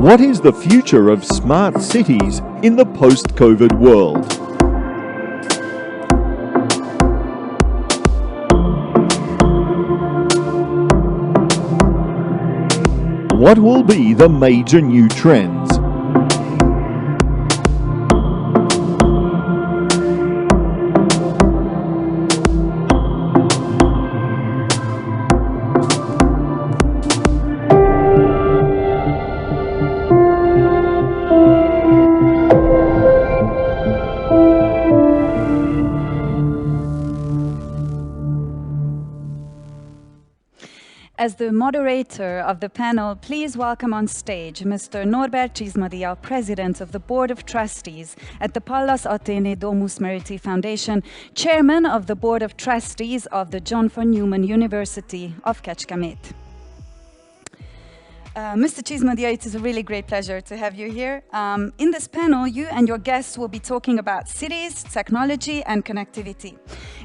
What is the future of smart cities in the post-COVID world? What will be the major new trends? As the moderator of the panel, please welcome on stage Mr. Norbert Csizmadia, President of the Board of Trustees at the Pallas Athéné Domus Meriti Foundation, Chairman of the Board of Trustees of the John von Neumann University of Kecskemét. Mr. Csizmadia, it is a really great pleasure to have you here. In this panel, you and your guests will be talking about cities, technology, and connectivity.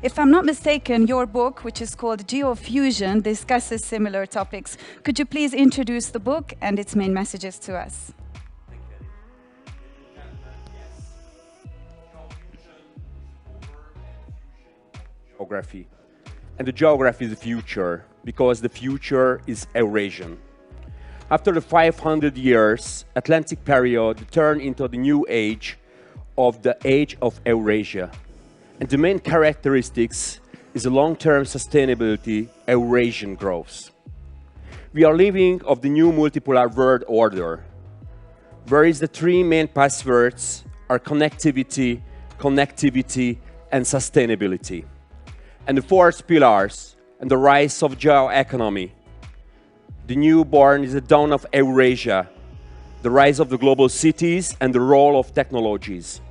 If I'm not mistaken, your book, which is called Geofusion, discusses similar topics. Could you please introduce the book and its main messages to us? Thank you, yes. Geography. And the geography is the future, because the future is Eurasian. After the 500 years Atlantic period turned into the new age of the age of Eurasia. And the main characteristics is the long-term sustainability, Eurasian growth. We are living of the new multipolar world order, whereas the three main passwords are connectivity, connectivity, and sustainability. And the fourth pillars and the rise of geoeconomy. The newborn is the dawn of Eurasia, the rise of the global cities and the role of technologies.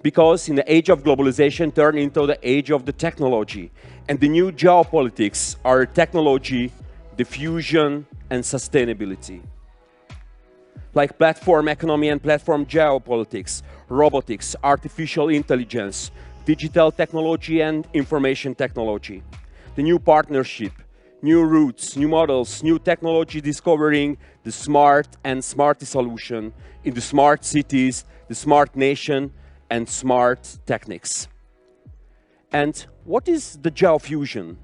Because in the age of globalization turned into the age of the technology, and the new geopolitics are technology, diffusion, and sustainability. Like platform economy and platform geopolitics, robotics, artificial intelligence, digital technology and information technology. The new partnership, new routes, new models, new technology discovering the smart and smarty solution in the smart cities, the smart nation, and smart techniques. And what is the geofusion?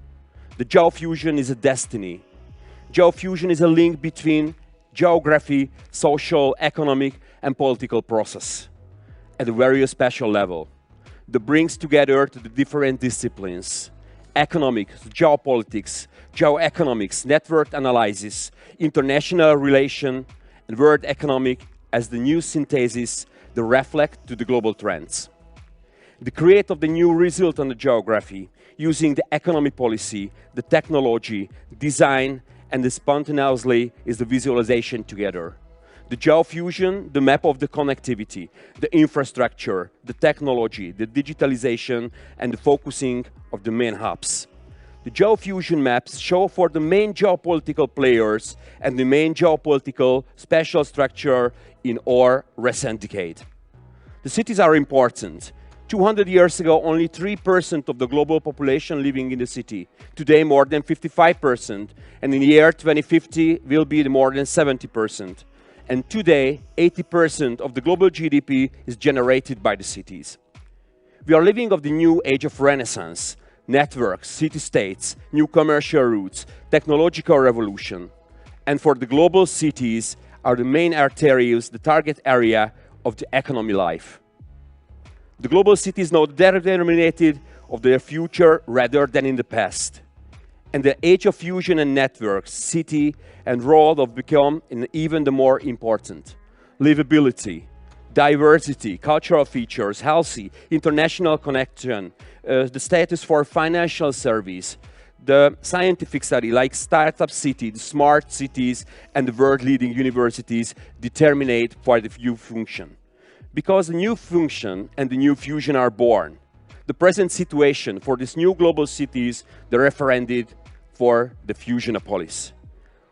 The geofusion is a destiny. Geofusion is a link between geography, social, economic, and political process at a very special level that brings together the different disciplines: economics, geopolitics, geoeconomics, network analysis, international relation, and world economic as the new synthesis that reflect to the global trends. The create of the new result on the geography using the economic policy, the technology, design, and the spontaneously is the visualization together. The geofusion, the map of the connectivity, the infrastructure, the technology, the digitalization, and the focusing of the main hubs. The geofusion maps show for the main geopolitical players and the main geopolitical special structure in our recent decade. The cities are important. 200 years ago, only 3% of the global population living in the city. Today, more than 55%, and in the year 2050 will be more than 70%. And today, 80% of the global GDP is generated by the cities. We are living of the new age of Renaissance, networks, city-states, new commercial routes, technological revolution. And for the global cities are the main arteries, the target area of the economy life. The global cities now determined of their future rather than in the past. And the age of fusion and networks, city and role have become even the more important. Livability, diversity, cultural features, healthy, international connection, the status for financial service, the scientific study like startup city, the smart cities, and the world-leading universities determine for the new function. Because the new function and the new fusion are born, the present situation for these new global cities, the referended for the Fusionopolis.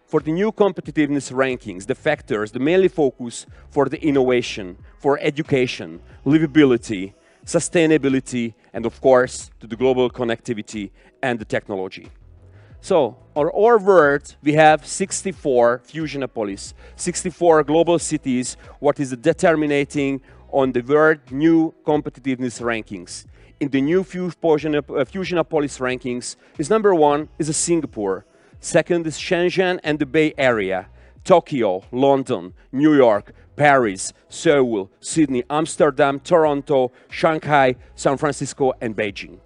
For the new competitiveness rankings, the factors, the mainly focus for the innovation, for education, livability, sustainability, and of course, to the global connectivity and the technology. So, on our world, we have 64 fusionopolis, 64 global cities, what is determining on the world new competitiveness rankings. In the new fusionopolis rankings, number 1 is Singapore, second is Shenzhen and the Bay Area, Tokyo, London, New York, Paris, Seoul, Sydney, Amsterdam, Toronto, Shanghai, San Francisco, and Beijing.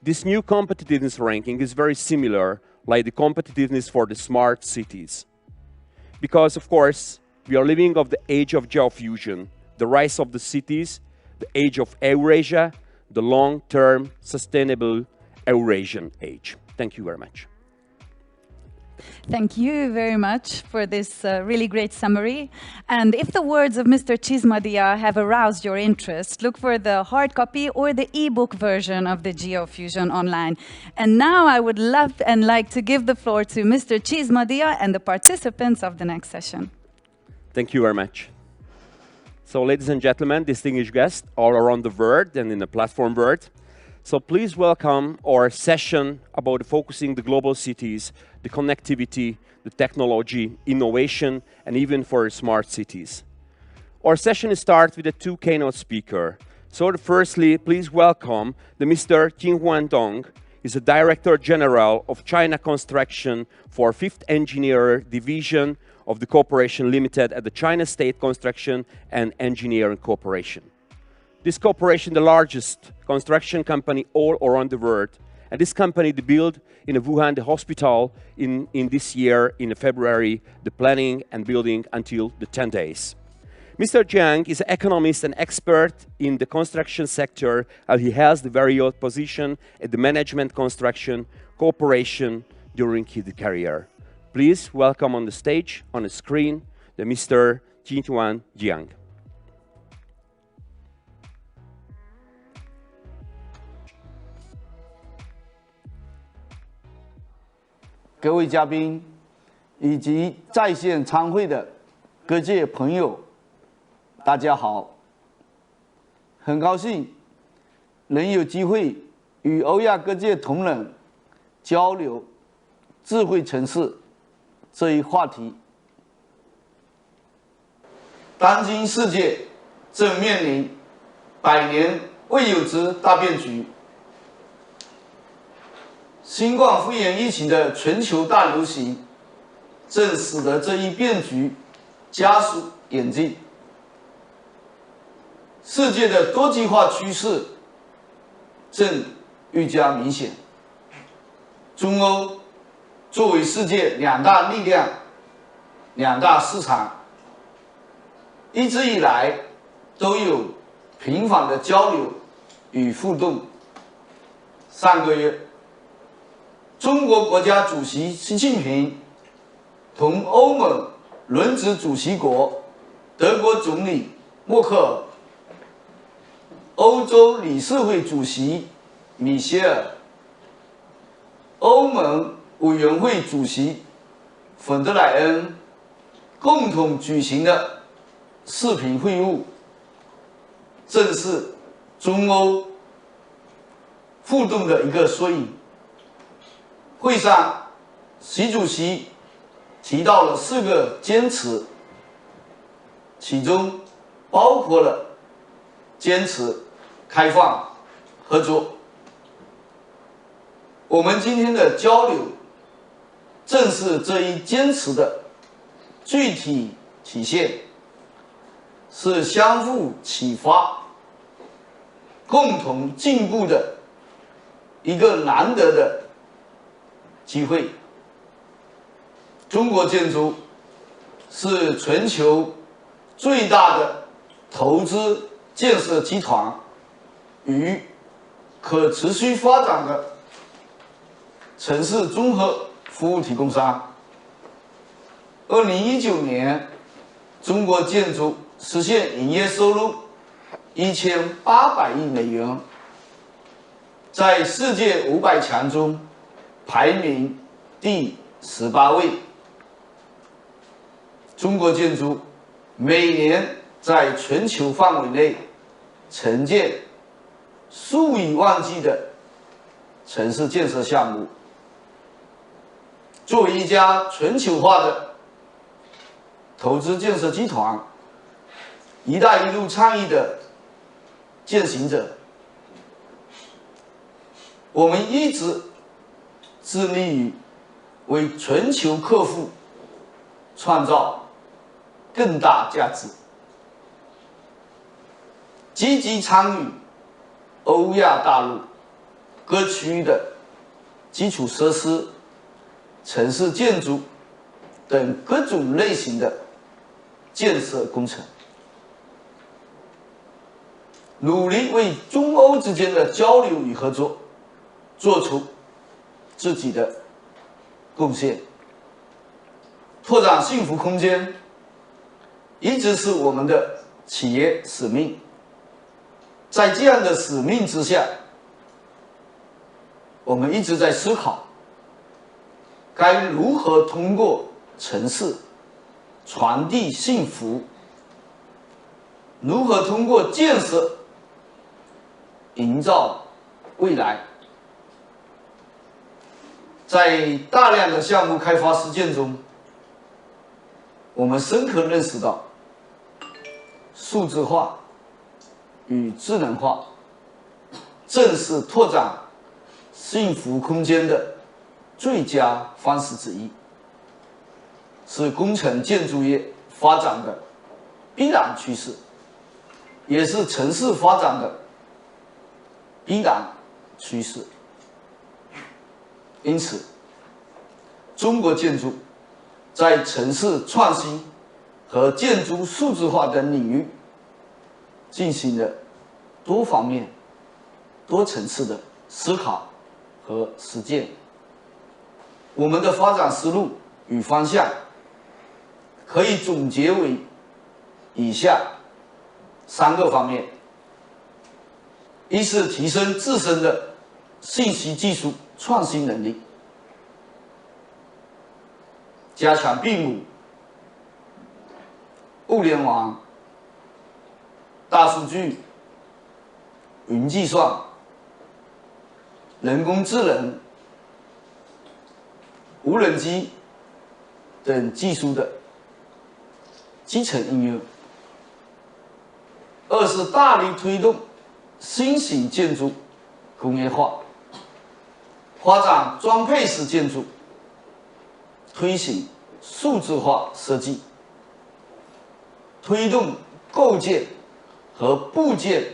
This new competitiveness ranking is very similar like the competitiveness for the smart cities. Because, of course, we are living of the age of geofusion, the rise of the cities, the age of Eurasia, the long-term sustainable Eurasian age. Thank you very much. Thank you very much for this really great summary. And if the words of Mr. Chismadia have aroused your interest, look for the hard copy or the e-book version of the GeoFusion online. And now I would love and like to give the floor to Mr. Chismadia and the participants of the next session. Thank you very much. So, ladies and gentlemen, distinguished guests all around the world and in the platform world, so please welcome our session about focusing the global cities, the connectivity, the technology, innovation, and even for smart cities. Our session starts with 2 keynote speakers. So firstly, please welcome the Mr. Jinhuan Dong. He's the Director General of China Construction for 5th Engineer Division of the Corporation Limited at the China State Construction and Engineering Corporation. This corporation, the largest construction company all around the world, and this company they built in Wuhan, the hospital, in this year, in February, the planning and building until the 10 days. Mr. Jiang is an economist and expert in the construction sector, and he has the various position at the management construction corporation during his career. Please welcome on the stage, on the screen, the Mr. Jinhuan Jiang.各位嘉宾以及在线参会的各界朋友，大家好！很高兴能有机会与欧亚各界同仁交流智慧城市这一话题。当今世界正面临100年未有之大变局。新冠肺炎疫情的全球大流行，正使得这一变局加速演进。世界的多极化趋势正愈加明显。中欧作为世界2大力量、2大市场，一直以来都有频繁的交流与互动。上个月，中国国家主席习近平同欧盟轮值主席国德国总理默克尔、欧洲理事会主席米歇尔、欧盟委员会主席冯德莱恩共同举行的视频会晤，正是中欧互动的一个缩影。会上，习主席提到了4个坚持，其中包括了坚持开放合作。我们今天的交流，正是这一坚持的具体体现，是相互启发、共同进步的一个难得的机会。中国建筑是全球最大的投资建设集团与可持续发展的城市综合服务提供商。2019年，中国建筑实现营业收入1800亿美元，在世界500强中排名第18位。中国建筑每年在全球范围内承建数以万计的城市建设项目，作为一家全球化的投资建设集团，“一带一路”倡议的践行者，我们一直致力于为全球客户创造更大价值，积极参与欧亚大陆各区域的基础设施、城市建筑等各种类型的建设工程，努力为中欧之间的交流与合作做出自己的贡献。拓展幸福空间一直是我们的企业使命。在这样的使命之下，我们一直在思考该如何通过城市传递幸福，如何通过建设营造未来。在大量的项目开发实践中，我们深刻认识到，数字化与智能化正是拓展幸福空间的最佳方式之一，是工程建筑业发展的必然趋势，也是城市发展的必然趋势。因此，中国建筑在城市创新和建筑数字化等领域进行了多方面、多层次的思考和实践。我们的发展思路与方向可以总结为以下3个方面：一是提升自身的信息技术创新能力，加强并母、物联网、大数据、云计算、人工智能、无人机等技术的基层应用；二是大力推动新型建筑工业化，发展装配式建筑，推行数字化设计，推动构件和部件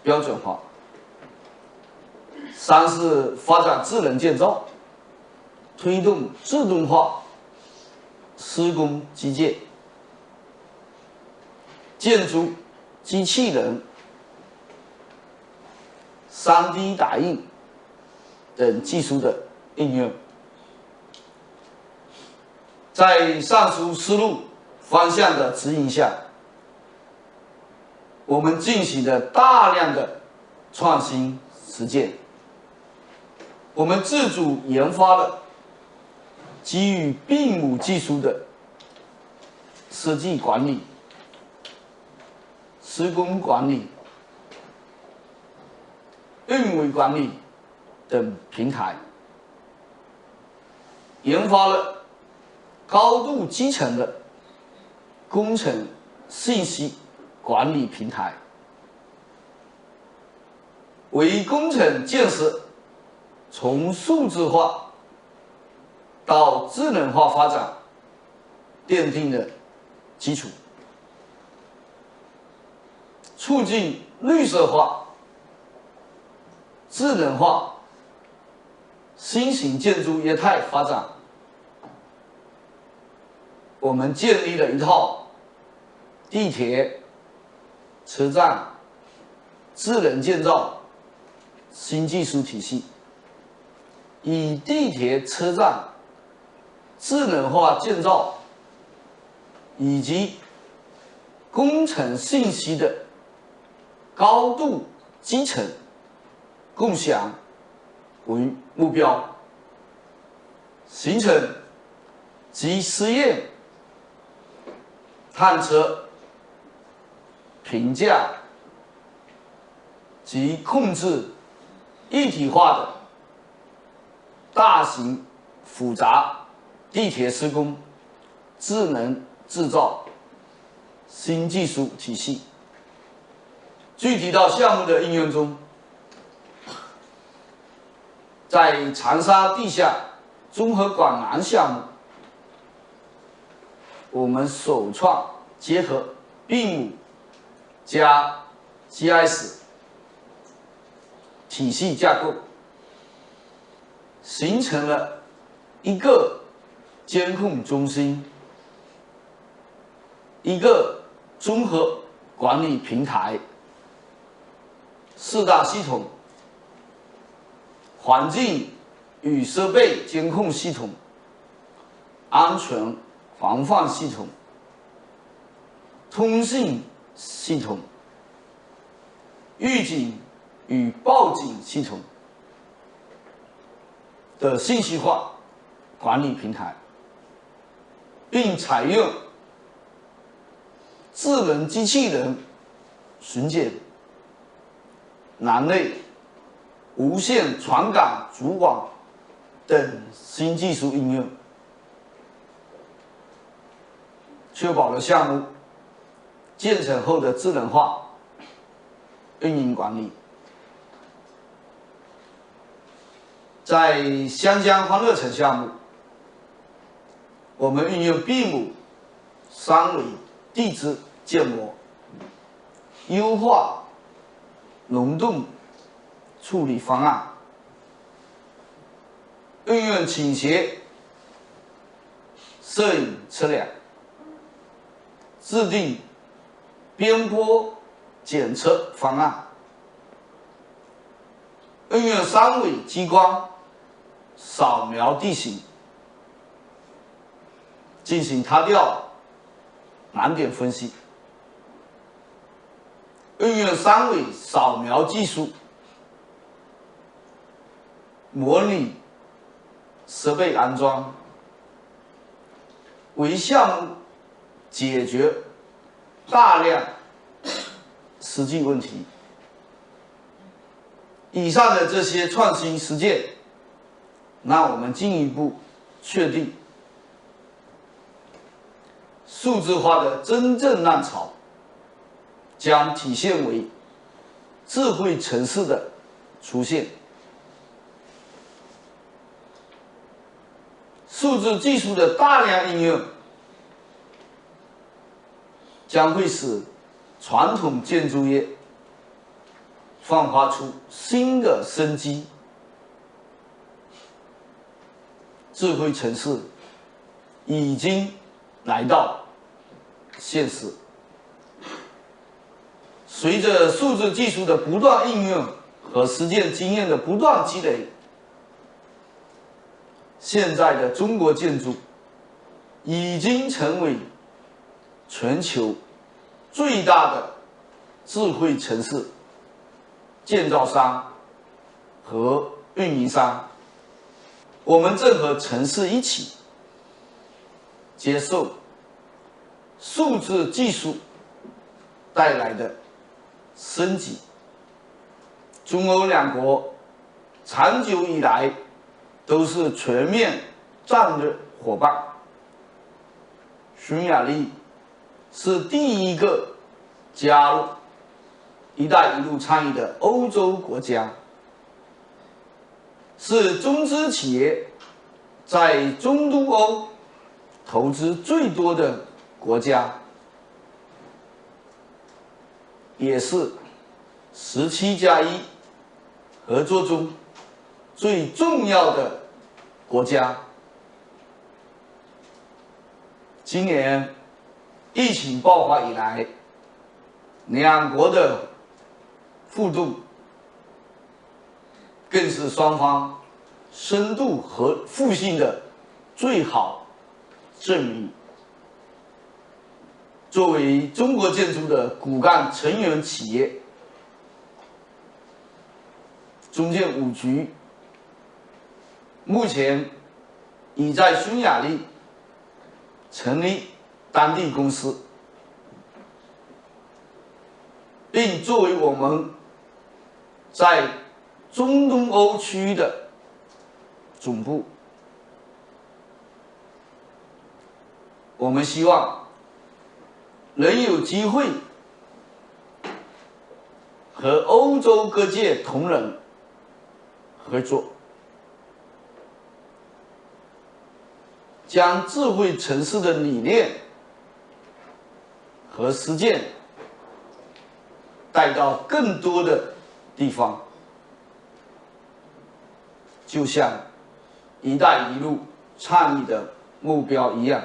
标准化。三是发展智能建造，推动自动化施工机械、建筑机器人、3D 打印等技术的应用。在上述思路方向的指引下，我们进行了大量的创新实践。我们自主研发了基于并母技术的设计管理、施工管理、运维管理等平台，研发了高度集成的工程信息管理平台，为工程建设从数字化到智能化发展奠定了基础，促进绿色化、智能化、新型建筑业态发展。我们建立了一套地铁、车站智能建造新技术体系，以地铁、车站智能化建造以及工程信息的高度集成共享为目标，形成集实验、探测、评价及控制一体化的大型复杂地铁施工、智能制造、新技术体系。具体到项目的应用中，在长沙地下综合管廊项目，我们首创结合 BIM 加 GIS 体系架构，形成了一个监控中心，一个综合管理平台，4大系统：环境与设备监控系统、安全防范系统、通信系统、预警与报警系统的信息化管理平台，并采用智能机器人巡检、栏内无线传感组网等新技术应用，确保了项目建成后的智能化运营管理。在湘江欢乐城项目，我们运用 BIM 3维地质建模，优化溶洞处理方案，运用倾斜摄影测量，制定边坡检测方案，运用3维激光扫描地形，进行塌掉难点分析，运用3维扫描技术，模拟设备安装，为项目解决大量实际问题。以上的这些创新实践，让我们进一步确定数字化的真正浪潮将体现为智慧城市的出现。数字技术的大量应用将会使传统建筑业焕发出新的生机。智慧城市已经来到现实。随着数字技术的不断应用和实践经验的不断积累，现在的中国建筑已经成为全球最大的智慧城市建造商和运营商。我们正和城市一起接受数字技术带来的升级。中欧两国长久以来都是全面战略伙伴。匈牙利是第一个加入“一带一路”倡议的欧洲国家，是中资企业在中东欧投资最多的国家，也是17+1合作中最重要的国家。今年疫情爆发以来，两国的互动更是双方深度和互信的最好证明。作为中国建筑的骨干成员企业，中建5局目前已在匈牙利成立当地公司，并作为我们在中东欧区域的总部。我们希望能有机会和欧洲各界同仁合作，将智慧城市的理念和实践带到更多的地方，就像“一带一路”倡议的目标一样。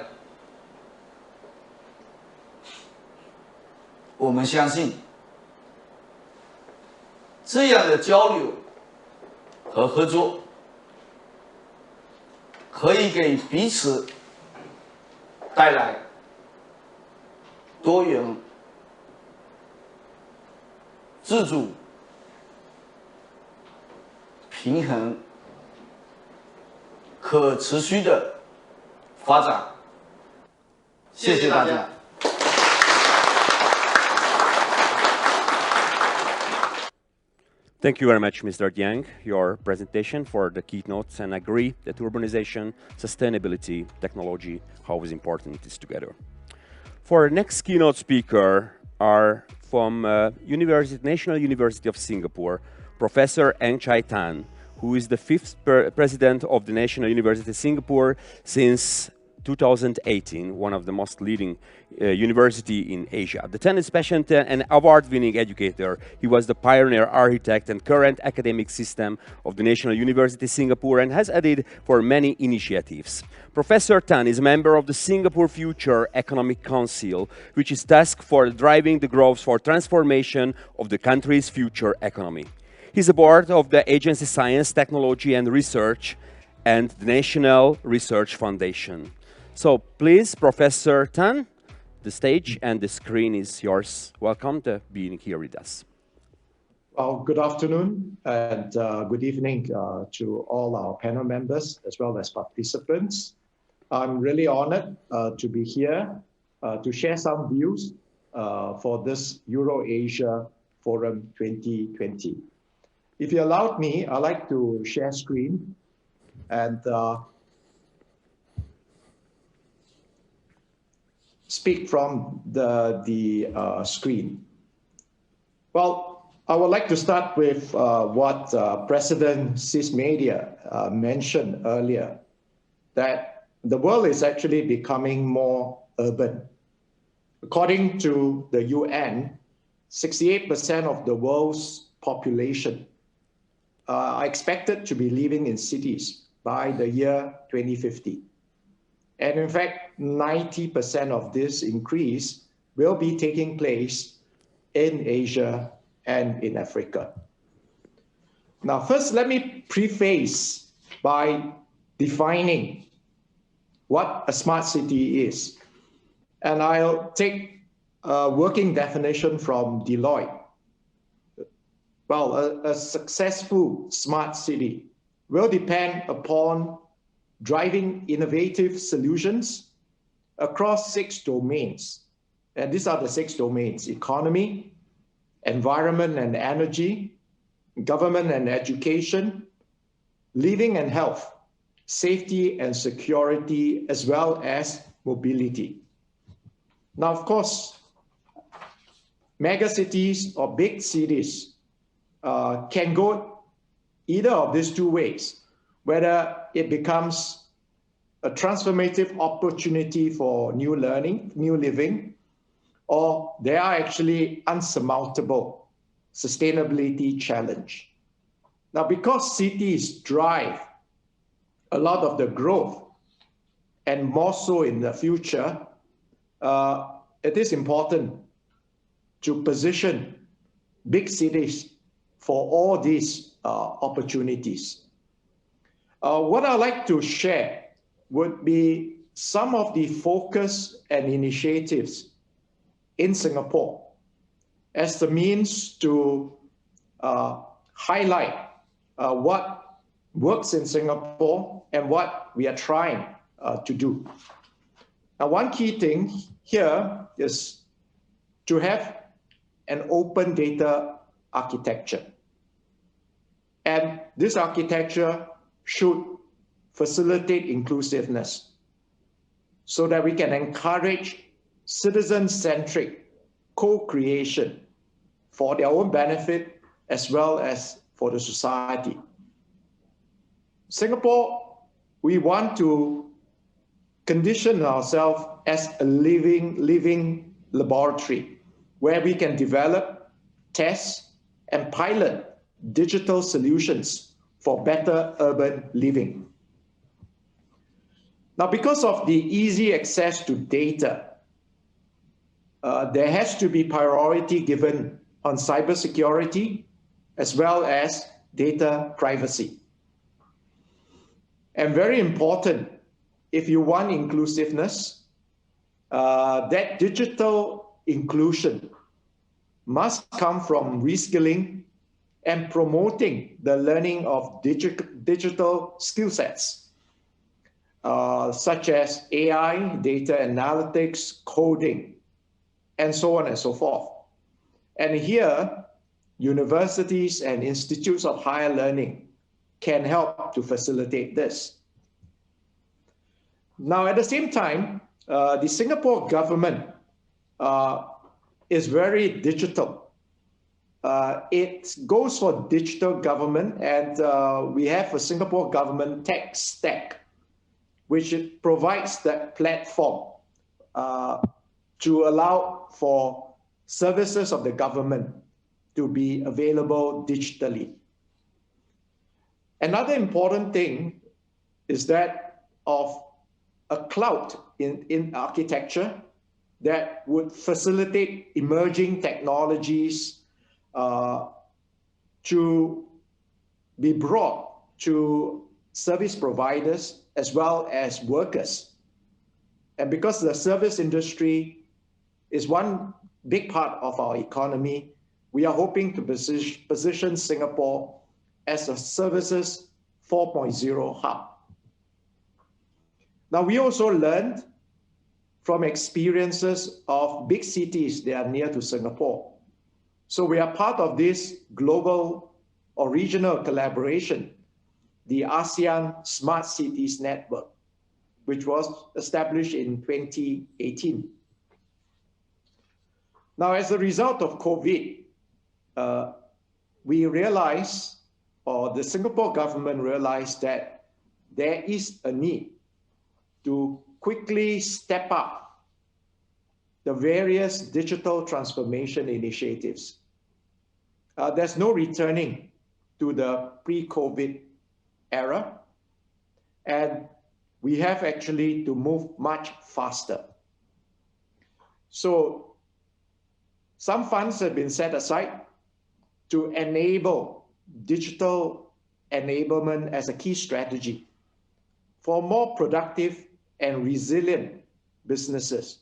我们相信，这样的交流和合作可以给彼此带来多元、自主、平衡、可持续的发展。谢谢大家。Thank you very much, Mr. Yang, your presentation for the keynotes, and I agree that urbanization, sustainability, technology, how is important it is together. For our next keynote speaker are from National University of Singapore, Professor Eng Chai Tan, who is the 5th president of the National University of Singapore since 2018, one of the most leading university in Asia. The Tan is passionate and award-winning educator. He was the pioneer architect and current academic system of the National University of Singapore and has added for many initiatives. Professor Tan is a member of the Singapore Future Economic Council, which is tasked for driving the growth for transformation of the country's future economy. He's a board of the Agency Science, Technology and Research and the National Research Foundation. So please, Professor Tan, the stage and the screen is yours. Welcome to being here with us. Well, good afternoon and good evening to all our panel members as well as participants. I'm really honored to be here to share some views for this Eurasia Forum 2020. If you allowed me, I'd like to share screen and speak from the screen. Well, I would like to start with what President Sismedia mentioned earlier, that the world is actually becoming more urban. According to the UN, 68% of the world's population are expected to be living in cities by the year 2050. And in fact, 90% of this increase will be taking place in Asia and in Africa. Now, first, let me preface by defining what a smart city is. And I'll take a working definition from Deloitte. Well, a successful smart city will depend upon driving innovative solutions across 6 domains. And these are the 6 domains: economy, environment and energy, government and education, living and health, safety and security, as well as mobility. Now, of course, megacities or big cities can go either of these 2 ways, whether it becomes a transformative opportunity for new learning, new living, or they are actually unsurmountable sustainability challenge. Now, because cities drive a lot of the growth, and more so in the future, it is important to position big cities for all these opportunities. What I'd like to share would be some of the focus and initiatives in Singapore as the means to highlight what works in Singapore and what we are trying to do. Now, one key thing here is to have an open data architecture. And this architecture should facilitate inclusiveness. so that we can encourage citizen-centric co-creation for their own benefit as well as for the society. Singapore, we want to condition ourselves as a living laboratory where we can develop, test, and pilot digital solutions for better urban living. Now, because of the easy access to data, there has to be priority given on cybersecurity as well as data privacy. And very important, if you want inclusiveness, that digital inclusion must come from reskilling and promoting the learning of digital skill sets, such as AI, data analytics, coding, and so on and so forth. And here, universities and institutes of higher learning can help to facilitate this. Now, at the same time, the Singapore government is very digital. It goes for digital government, and we have a Singapore government tech stack, which provides that platform to allow for services of the government to be available digitally. Another important thing is that of a cloud in architecture that would facilitate emerging technologies to be brought to service providers as well as workers. And because the service industry is one big part of our economy, we are hoping to position Singapore as a services 4.0 hub. Now, we also learned from experiences of big cities that are near to Singapore. So we are part of this global or regional collaboration, the ASEAN Smart Cities Network, which was established in 2018. Now, as a result of COVID, we realized, or the Singapore government realized, that there is a need to quickly step up the various digital transformation initiatives. There's no returning to the pre-COVID era, and we have actually to move much faster. So some funds have been set aside to enable digital enablement as a key strategy for more productive and resilient businesses,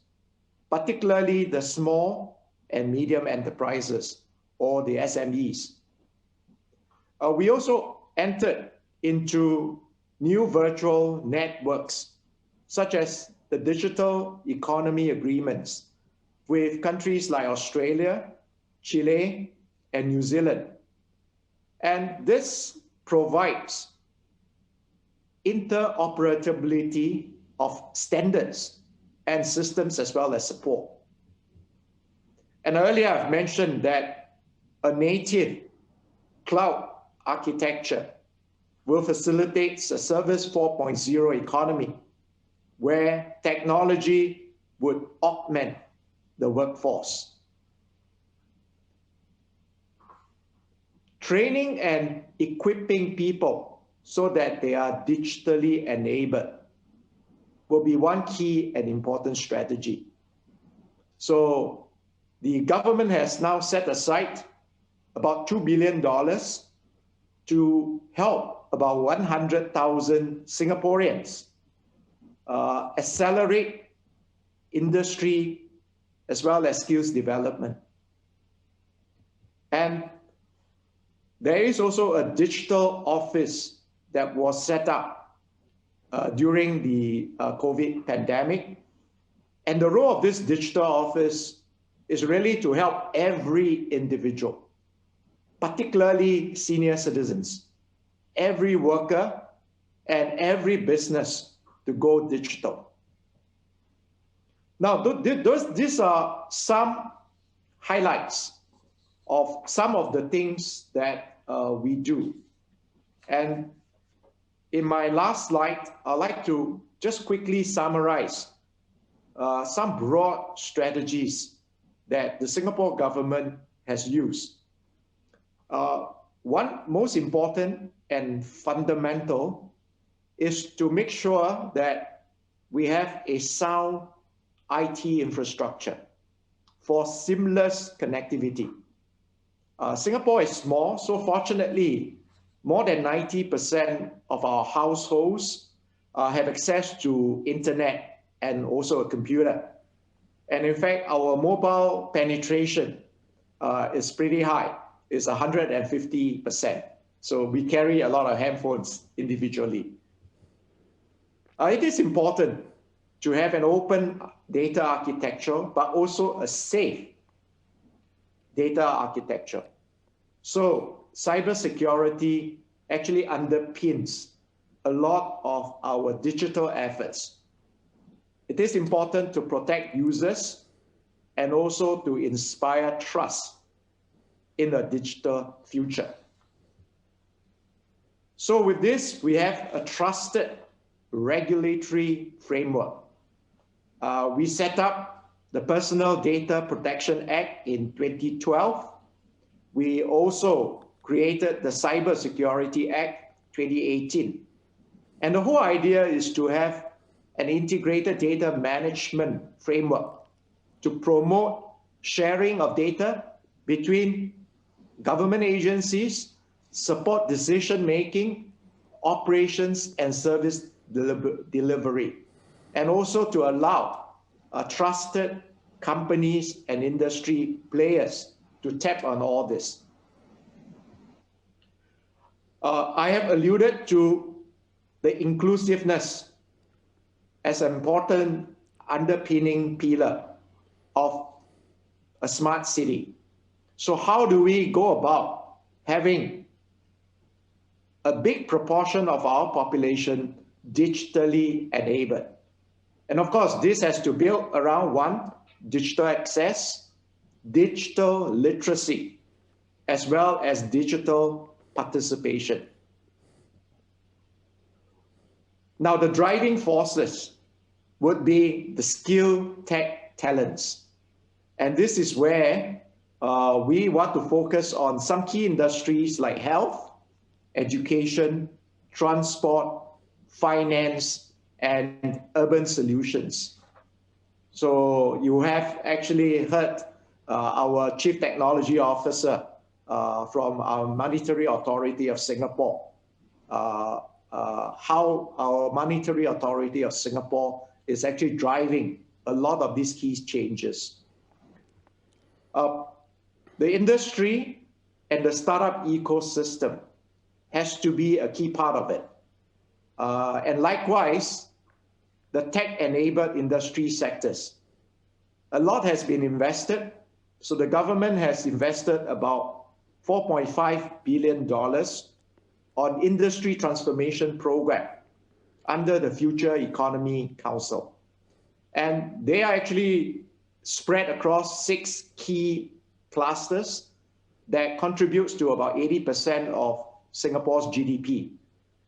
particularly the small and medium enterprises, or the SMEs. We also entered into new virtual networks, such as the digital economy agreements with countries like Australia, Chile, and New Zealand. And this provides interoperability of standards and systems as well as support. And earlier I've mentioned that a native cloud architecture will facilitate a service 4.0 economy where technology would augment the workforce. Training and equipping people so that they are digitally enabled will be one key and important strategy. So the government has now set aside about $2 billion to help about 100,000 Singaporeans accelerate industry as well as skills development. And there is also a digital office that was set up during the COVID pandemic. And the role of this digital office is really to help every individual, particularly senior citizens, every worker, and every business to go digital. Now, these are some highlights of some of the things that we do. And in my last slide, I'd like to just quickly summarize some broad strategies that the Singapore government has used. One most important and fundamental is to make sure that we have a sound IT infrastructure for seamless connectivity. Singapore is small, so fortunately, more than 90% of our households have access to internet and also a computer. And in fact, our mobile penetration is pretty high. It's 150%. So we carry a lot of handphones individually. It is important to have an open data architecture, but also a safe data architecture. So cybersecurity actually underpins a lot of our digital efforts. It is important to protect users and also to inspire trust in a digital future. So with this, we have a trusted regulatory framework. We set up the Personal Data Protection Act in 2012. We also created the Cybersecurity Act 2018. And the whole idea is to have an integrated data management framework to promote sharing of data between government agencies, support decision-making, operations, and service delivery, and also to allow trusted companies and industry players to tap on all this. I have alluded to the inclusiveness as an important underpinning pillar of a smart city. So how do we go about having a big proportion of our population digitally enabled? And of course, this has to build around one, digital access, digital literacy, as well as digital participation. Now, the driving forces would be the skilled tech talents. And this is where we want to focus on some key industries like health, education, transport, finance, and urban solutions. So you have actually heard our Chief Technology Officer from our Monetary Authority of Singapore, how our Monetary Authority of Singapore is actually driving a lot of these key changes. The industry and the startup ecosystem has to be a key part of it. And likewise, the tech-enabled industry sectors. A lot has been invested. So the government has invested about $4.5 billion on industry transformation program under the Future Economy Council. And they are actually spread across 6 key clusters that contributes to about 80% of Singapore's GDP.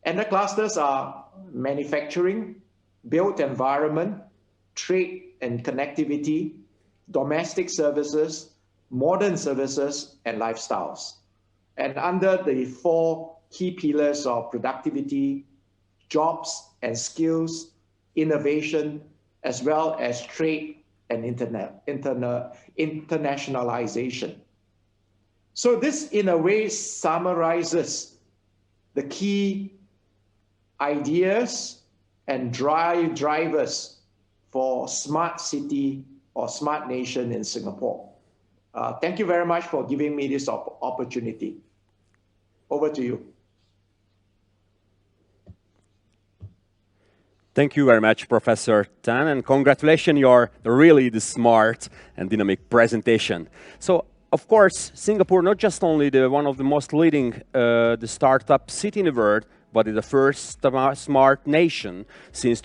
And the clusters are manufacturing, built environment, trade and connectivity, domestic services, modern services, and lifestyles. And under the 4 key pillars of productivity, jobs and skills, innovation, as well as trade and internationalization. So this, in a way, summarizes the key ideas and drivers for smart city or smart nation in Singapore. Thank you very much for giving me this opportunity. Over to you. Thank you very much, Professor Tan, and congratulations, you're really the smart and dynamic presentation. So, of course, Singapore, not just only one of the most leading the startup city in the world, but it's the first smart nation since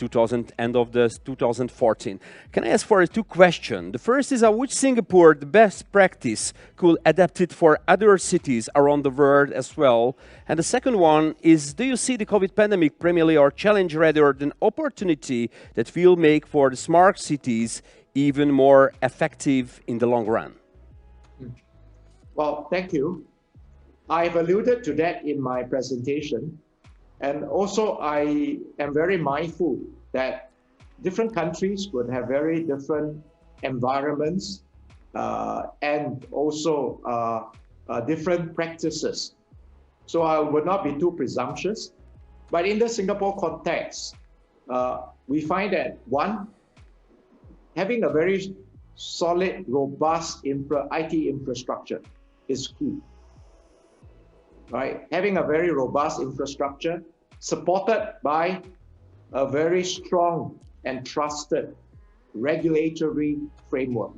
end of 2014. Can I ask for 2 questions? The first is, which Singapore the best practice could adapt it for other cities around the world as well? And the second one is, do you see the COVID pandemic primarily or challenge rather than opportunity that will make for the smart cities even more effective in the long run? Well, thank you. I've alluded to that in my presentation. And also, I am very mindful that different countries would have very different environments and also different practices. So I would not be too presumptuous. But in the Singapore context, we find that, one, having a very solid, robust IT infrastructure is key. Right? Having a very robust infrastructure supported by a very strong and trusted regulatory framework.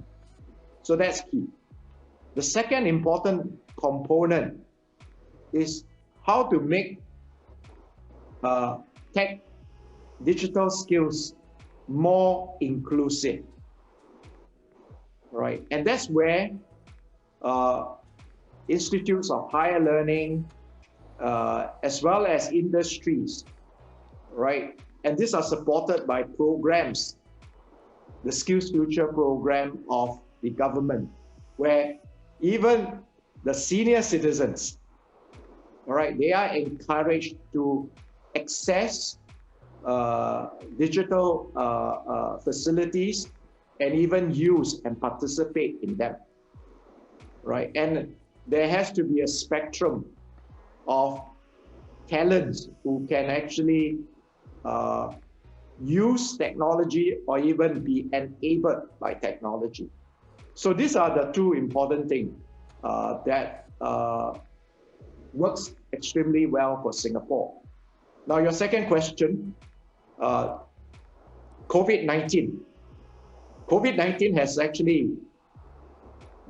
So that's key. The second important component is how to make digital skills more inclusive. Right? And that's where institutes of higher learning, as well as industries, right? And these are supported by programs, the Skills Future program of the government, where even the senior citizens, all right, they are encouraged to access digital facilities and even use and participate in them, right? And there has to be a spectrum of talents who can actually use technology or even be enabled by technology. So these are the 2 important things that works extremely well for Singapore. Now, your second question, COVID-19. COVID-19 has actually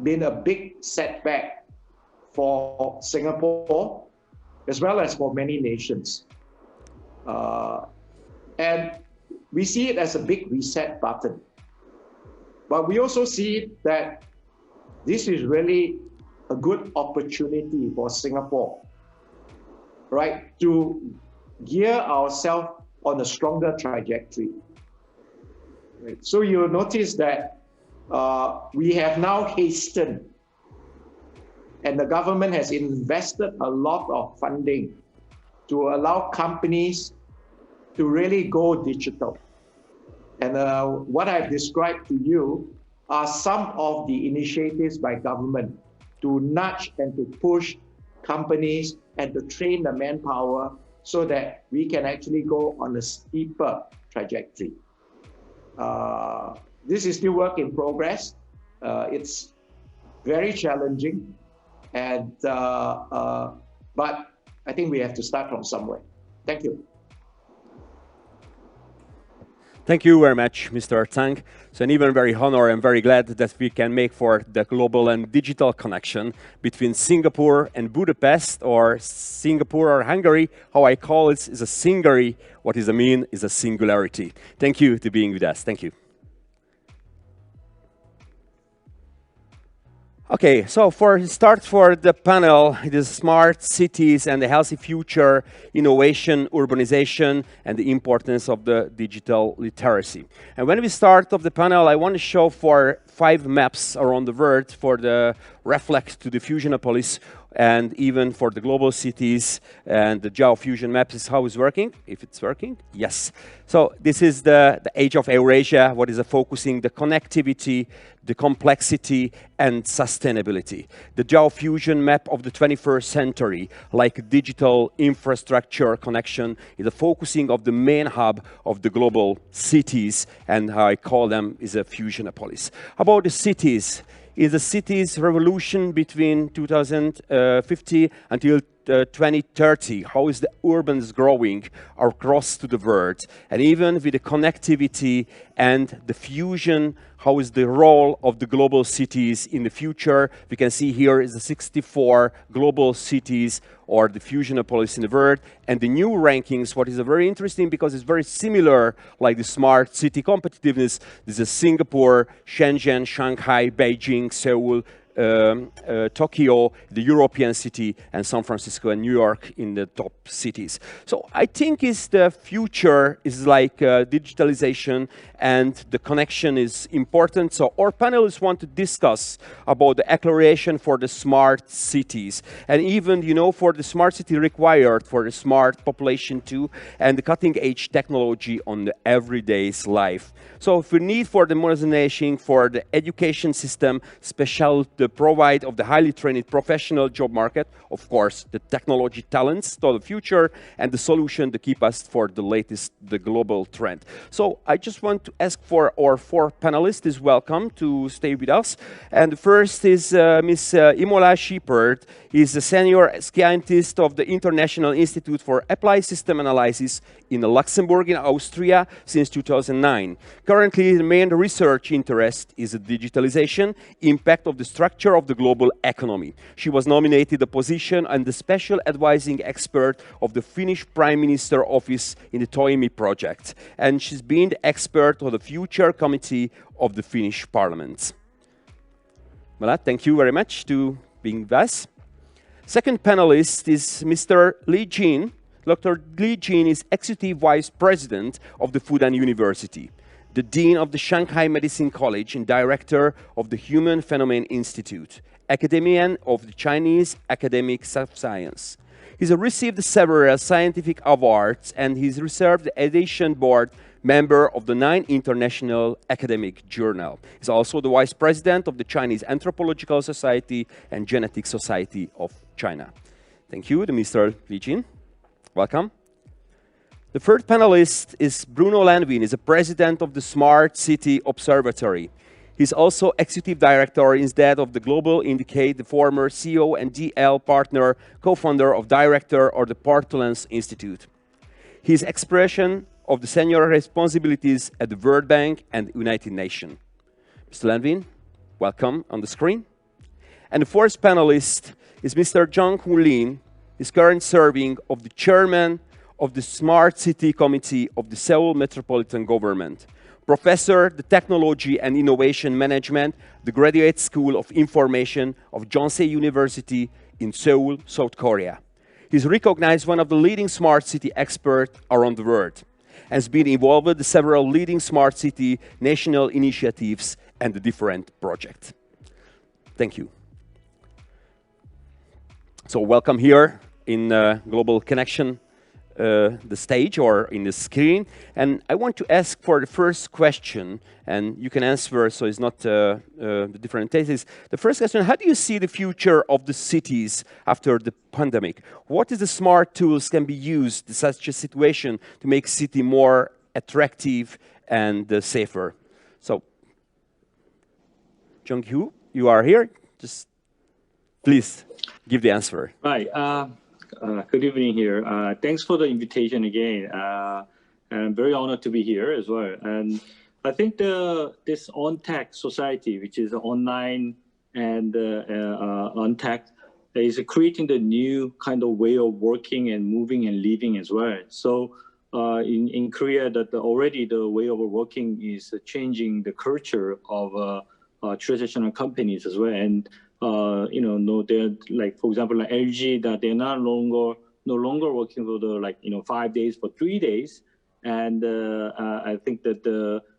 been a big setback for Singapore, as well as for many nations. And we see it as a big reset button. But we also see that this is really a good opportunity for Singapore, right, to gear ourselves on a stronger trajectory. Right. So you'll notice that we have now hastened, and the government has invested a lot of funding to allow companies to really go digital. And what I've described to you are some of the initiatives by government to nudge and to push companies and to train the manpower so that we can actually go on a steeper trajectory. This is still work in progress. It's very challenging, and but I think we have to start from somewhere. Thank you. Thank you very much, Mr. Tang. So an even very honor and very glad that we can make for the global and digital connection between Singapore and Budapest, or Singapore or Hungary. How I call it is a singary. What does it mean is a singularity. Thank you for being with us. Thank you. Okay, so for the panel, it is smart cities and the healthy future, innovation, urbanization, and the importance of the digital literacy. And when we start off the panel, I want to show for 5 maps around the world for the reflect to the Fusionopolis, and even for the global cities, and the GeoFusion maps is how it's working, if it's working, yes. So this is the age of Eurasia, what is focusing the connectivity, the complexity, and sustainability. The GeoFusion map of the 21st century, like digital infrastructure connection, is a focusing of the main hub of the global cities, and how I call them is a Fusionopolis. About the cities, is the cities revolution between 2050 until 2030, how is the urbans growing across to the world, and even with the connectivity and the fusion, how is the role of the global cities in the future. We can see here is the 64 global cities or the fusion policy in the world, and the new rankings, what is very interesting because it's very similar like the smart city competitiveness. This is Singapore, Shenzhen, Shanghai, Beijing, Seoul, Tokyo, the European city, and San Francisco and New York in the top cities. So I think the future is like digitalization, and the connection is important. So our panelists want to discuss about the acceleration for the smart cities, and even, you know, for the smart city required for the smart population too, and the cutting edge technology on the everyday's life. So if we need for the modernization for the education system, special the provide of the highly trained professional job market, of course, the technology talents to the future, and the solution to keep us for the latest, the global trend. So I just want to ask for our 4 panelists is welcome to stay with us. And the first is Ms. Imola Shepherd. Is a senior scientist of the International Institute for Applied System Analysis in Luxembourg in Austria since 2009. Currently, the main research interest is the digitalization, impact of the structure of the global economy. She was nominated the position and the special advising expert of the Finnish Prime Minister Office in the Toimi project. And she's been the expert of the Future Committee of the Finnish Parliament. Well, thank you very much to being with us. Second panelist is Mr. Li Jin. Dr. Li Jin is Executive Vice President of the Fudan University, the Dean of the Shanghai Medicine College and Director of the Human Phenomenon Institute, Academician of the Chinese Academic of Science. He's received several scientific awards, and he's received the edition board member of the 9 international academic journals. He's also the Vice President of the Chinese Anthropological Society and Genetic Society of China. Thank you, Mr. Li Jin. Welcome. The third panelist is Bruno Lanvin. He's the President of the Smart City Observatory. He's also Executive Director instead of the Global Indicate, the former CEO and DL partner, co-founder of Director of the Portland's Institute. His expression of the senior responsibilities at the World Bank and United Nations. Mr. Lanvin, welcome on the screen. And the fourth panelist is Mr. Zhang Hulin. He's currently serving of the chairman of the Smart City Committee of the Seoul Metropolitan Government, professor the Technology and Innovation Management, the Graduate School of Information of Yonsei University in Seoul, South Korea. He's recognized one of the leading smart city experts around the world, and has been involved with several leading smart city national initiatives and the different projects. Thank you. So welcome here in Global Connection, the stage or in the screen. And I want to ask for the first question, and you can answer, so it's not the different cases. The first question, how do you see the future of the cities after the pandemic? What is the smart tools can be used in such a situation to make city more attractive and safer? So, Jung-Hyu, you are here. Just please give the answer. Hi. Good evening here. Thanks for the invitation again. And I'm very honored to be here as well. And I think this on-tech society, which is online and on-tech, is creating the new kind of way of working and moving and living as well. So in Korea, already the way of working is changing the culture of traditional companies as well. And they're like, for example, like LG, that they're no longer working for the 5 days, but 3 days. And I think that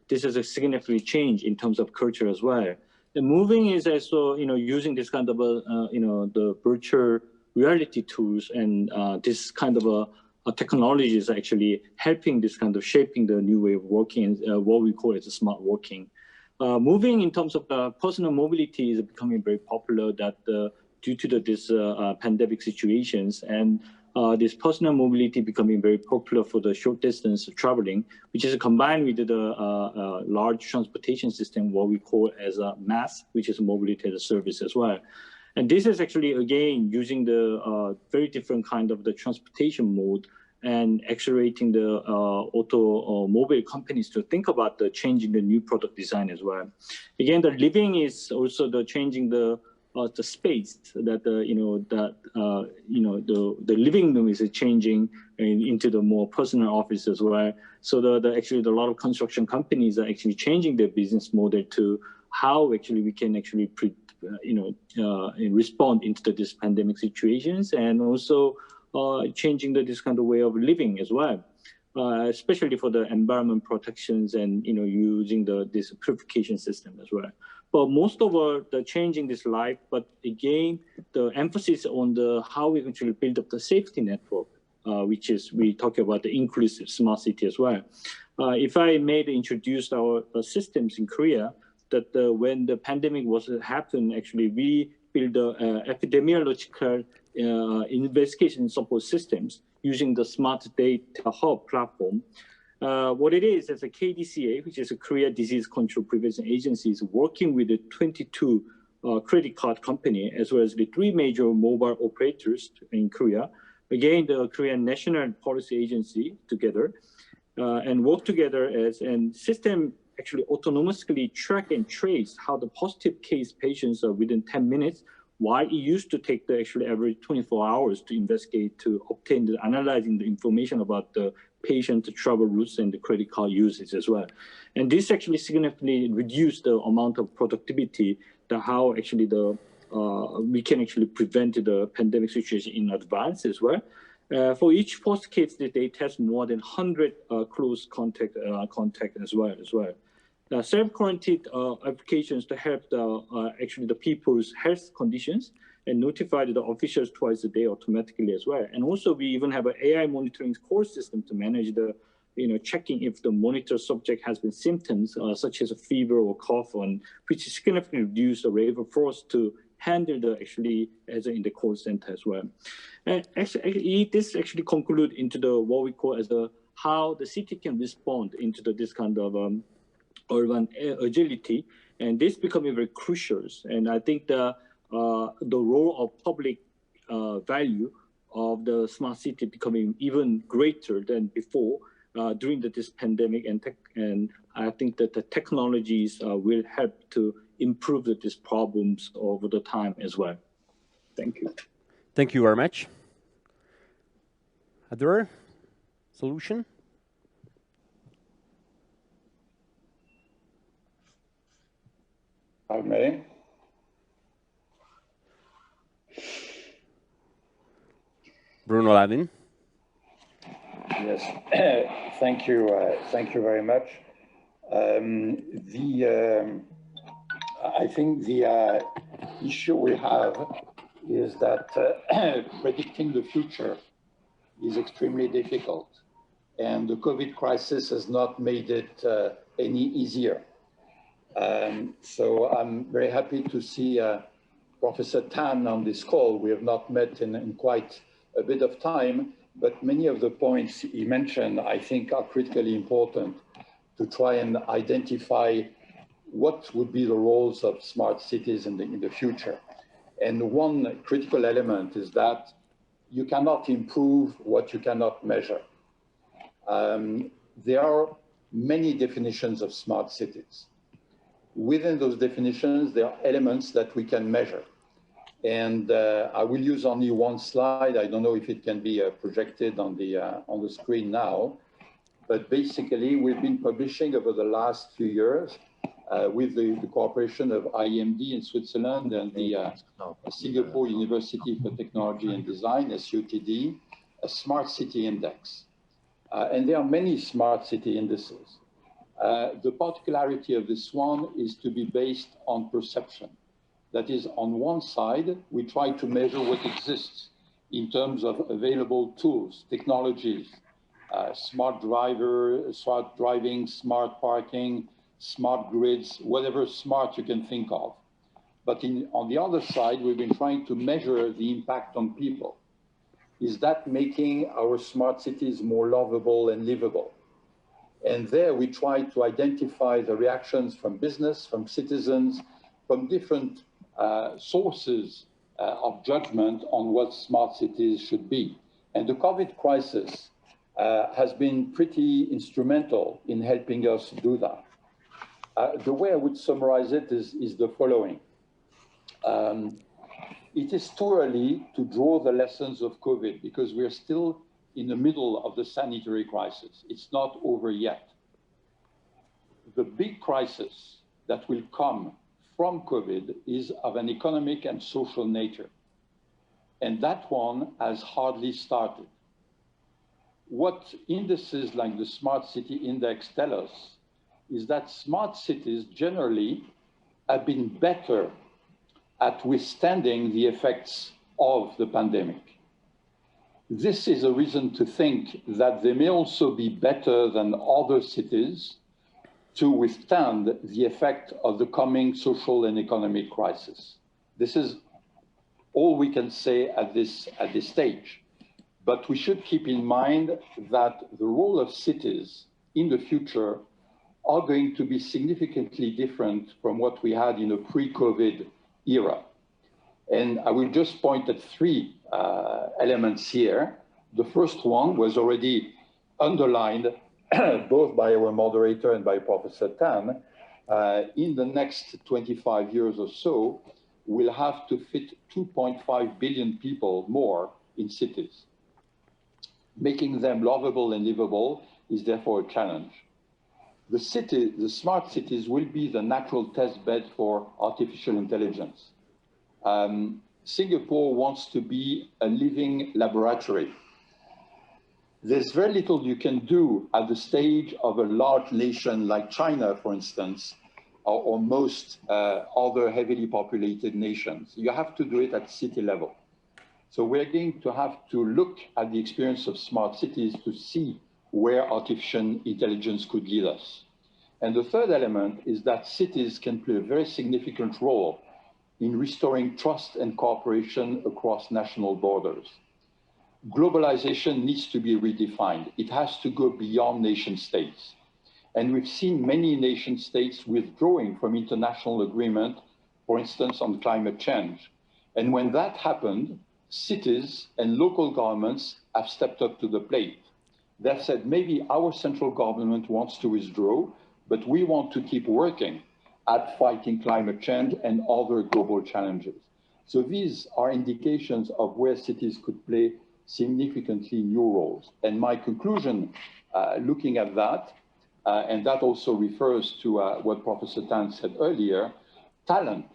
this is a significant change in terms of culture as well. The moving is also, using this kind of the virtual reality tools, and this kind of technology is actually helping this kind of shaping the new way of working, what we call it smart working. Moving in terms of personal mobility is becoming very popular due to this pandemic situations, and this personal mobility becoming very popular for the short distance traveling, which is combined with the large transportation system, what we call as a MaaS, which is mobility as a service as well. And this is actually, again, using the very different kind of the transportation mode and accelerating the automobile companies to think about the changing the new product design as well. Again, the living is also the changing the space that the living room is changing into the more personal office as well. So actually a lot of construction companies are actually changing their business model to how actually we can actually respond into this pandemic situations, and also changing this kind of way of living as well, especially for the environment protections and using this purification system as well. But most of the changing this life, but again, the emphasis on the how we actually build up the safety network, which is we talk about the inclusive smart city as well. If I may introduce our systems in Korea, that when the pandemic was happened, actually we build epidemiological investigation support systems using the Smart Data Hub platform. What it is a KDCA, which is a Korea Disease Control Prevention Agency, is working with the 22 credit card company, as well as the 3 major mobile operators in Korea. Again, the Korean National Policy Agency together, and work together as a system actually autonomously track and trace how the positive case patients are within 10 minutes, while it used to take the actually every 24 hours to investigate, to obtain the analyzing the information about the patient travel routes and the credit card usage as well. And this actually significantly reduced the amount of productivity, how actually we can actually prevent the pandemic situation in advance as well. For each post case, they test more than 100 close contact as well. Self-quarantine applications to help actually the people's health conditions and notify the officials twice a day automatically as well. And also we even have an AI monitoring core system to manage the, checking if the monitor subject has been symptoms such as a fever or cough, and which significantly reduce the labor force to handle the actually as in the call center as well. And actually, this actually conclude into what we call as how the city can respond into this kind of urban agility, and this becoming very crucial. And I think the role of public value of the smart city becoming even greater than before during this pandemic, and I think that the technologies will help to improve these problems over the time as well. Thank you. Thank you very much. Other solution? I may. Bruno Lavin. Yes, thank you very much. I think the issue we have is that predicting the future is extremely difficult, and the COVID crisis has not made it any easier. So I'm very happy to see Professor Tan on this call. We have not met in quite a bit of time, but many of the points he mentioned, I think, are critically important to try and identify what would be the roles of smart cities in the future. And one critical element is that you cannot improve what you cannot measure. There are many definitions of smart cities. Within those definitions, there are elements that we can measure. And I will use only one slide. I don't know if it can be projected on the screen now, but basically we've been publishing over the last few years with the cooperation of IMD in Switzerland and the Singapore University for Technology and Design, SUTD, a smart city index. And there are many smart city indices. The particularity of this one is to be based on perception. That is, on one side, we try to measure what exists in terms of available tools, technologies, smart driving, smart parking, smart grids, whatever smart you can think of. But on the other side, we've been trying to measure the impact on people. Is that making our smart cities more lovable and livable? And there we try to identify the reactions from business, from citizens, from different sources of judgment on what smart cities should be. And the COVID crisis has been pretty instrumental in helping us do that. The way I would summarize it is the following. It is too early to draw the lessons of COVID because we're still in the middle of the sanitary crisis. It's not over yet. The big crisis that will come from COVID is of an economic and social nature. And that one has hardly started. What indices like the Smart City Index tell us is that smart cities generally have been better at withstanding the effects of the pandemic. This is a reason to think that they may also be better than other cities to withstand the effect of the coming social and economic crisis. This is all we can say at this stage. But we should keep in mind that the role of cities in the future are going to be significantly different from what we had in a pre-COVID era. And I will just point at three elements here. The first one was already underlined both by our moderator and by Professor Tan. In the next 25 years or so, we'll have to fit 2.5 billion people more in cities. Making them lovable and livable is therefore a challenge. The smart cities will be the natural test bed for artificial intelligence. Singapore wants to be a living laboratory. There's very little you can do at the stage of a large nation like China, for instance, or most other heavily populated nations. You have to do it at city level. So we're going to have to look at the experience of smart cities to see where artificial intelligence could lead us. And the third element is that cities can play a very significant role in restoring trust and cooperation across national borders. Globalization needs to be redefined. It has to go beyond nation states. And we've seen many nation states withdrawing from international agreement, for instance, on climate change. And when that happened, cities and local governments have stepped up to the plate. They've said, maybe our central government wants to withdraw, but we want to keep working at fighting climate change and other global challenges. So these are indications of where cities could play significantly new roles. And my conclusion, looking at that, and that also refers to what Professor Tan said earlier, talent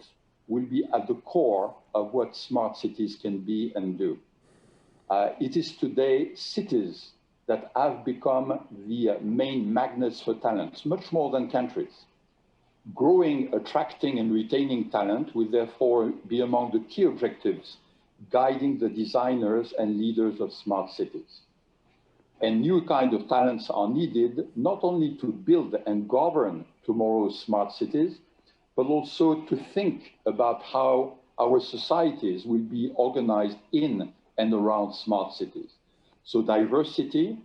will be at the core of what smart cities can be and do. It is today cities that have become the main magnets for talent, much more than countries. Growing, attracting, and retaining talent will therefore be among the key objectives guiding the designers and leaders of smart cities. And new kind of talents are needed not only to build and govern tomorrow's smart cities, but also to think about how our societies will be organized in and around smart cities. So diversity,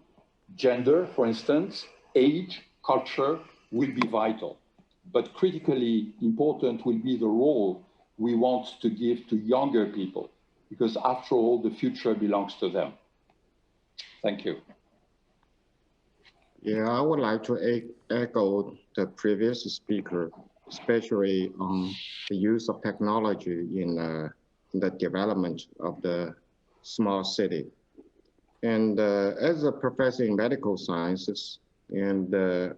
gender, for instance, age, culture will be vital. But critically important will be the role we want to give to younger people, because after all, the future belongs to them. Thank you. Yeah, I would like to echo the previous speaker, especially on the use of technology in the development of the smart city. And as a professor in medical sciences, and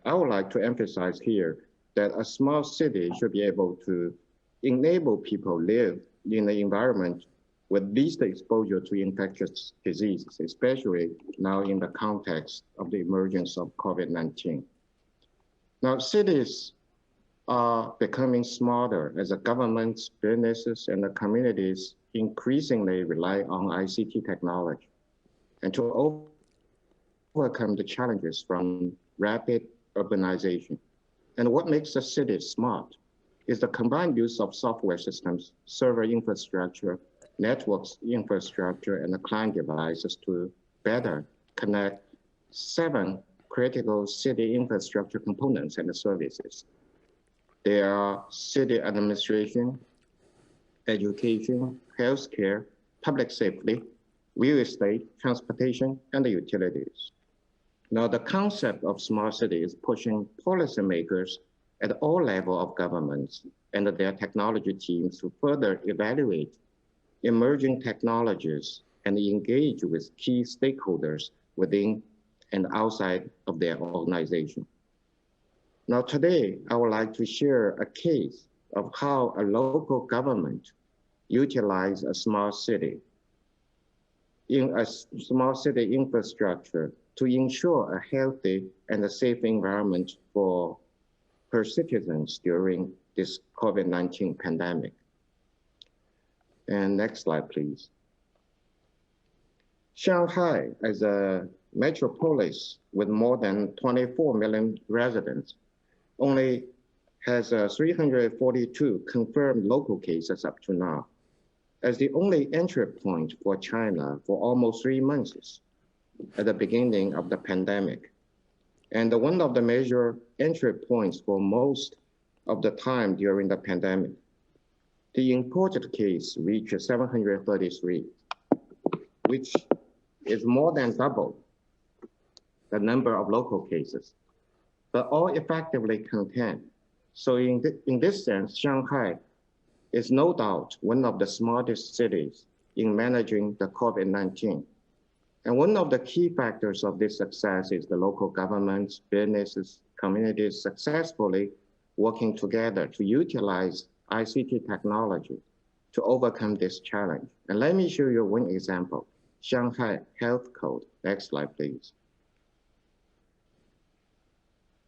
I would like to emphasize here that a smart city should be able to enable people live in an environment with least exposure to infectious diseases, especially now in the context of the emergence of COVID-19. Now, cities are becoming smarter as the governments, businesses, and the communities increasingly rely on ICT technology. And to overcome the challenges from rapid urbanization. And what makes a city smart is the combined use of software systems, server infrastructure, networks infrastructure, and the client devices to better connect 7 critical city infrastructure components and services. They are city administration, education, healthcare, public safety, real estate, transportation, and utilities. Now, the concept of smart city is pushing policymakers at all levels of governments and their technology teams to further evaluate emerging technologies and engage with key stakeholders within and outside of their organization. Now, today, I would like to share a case of how a local government utilized a smart city in a smart city infrastructure to ensure a healthy and a safe environment for her citizens during this COVID-19 pandemic. And next slide, please. Shanghai, as a metropolis with more than 24 million residents, only has 342 confirmed local cases up to now, as the only entry point for China for almost 3 months at the beginning of the pandemic. And one of the major entry points for most of the time during the pandemic. The imported case reached 733, which is more than double the number of local cases, but all effectively contained. So in this sense, Shanghai is no doubt one of the smartest cities in managing the COVID-19. And one of the key factors of this success is the local governments, businesses, communities successfully working together to utilize ICT technology to overcome this challenge. And let me show you one example, Shanghai Health Code. Next slide, please.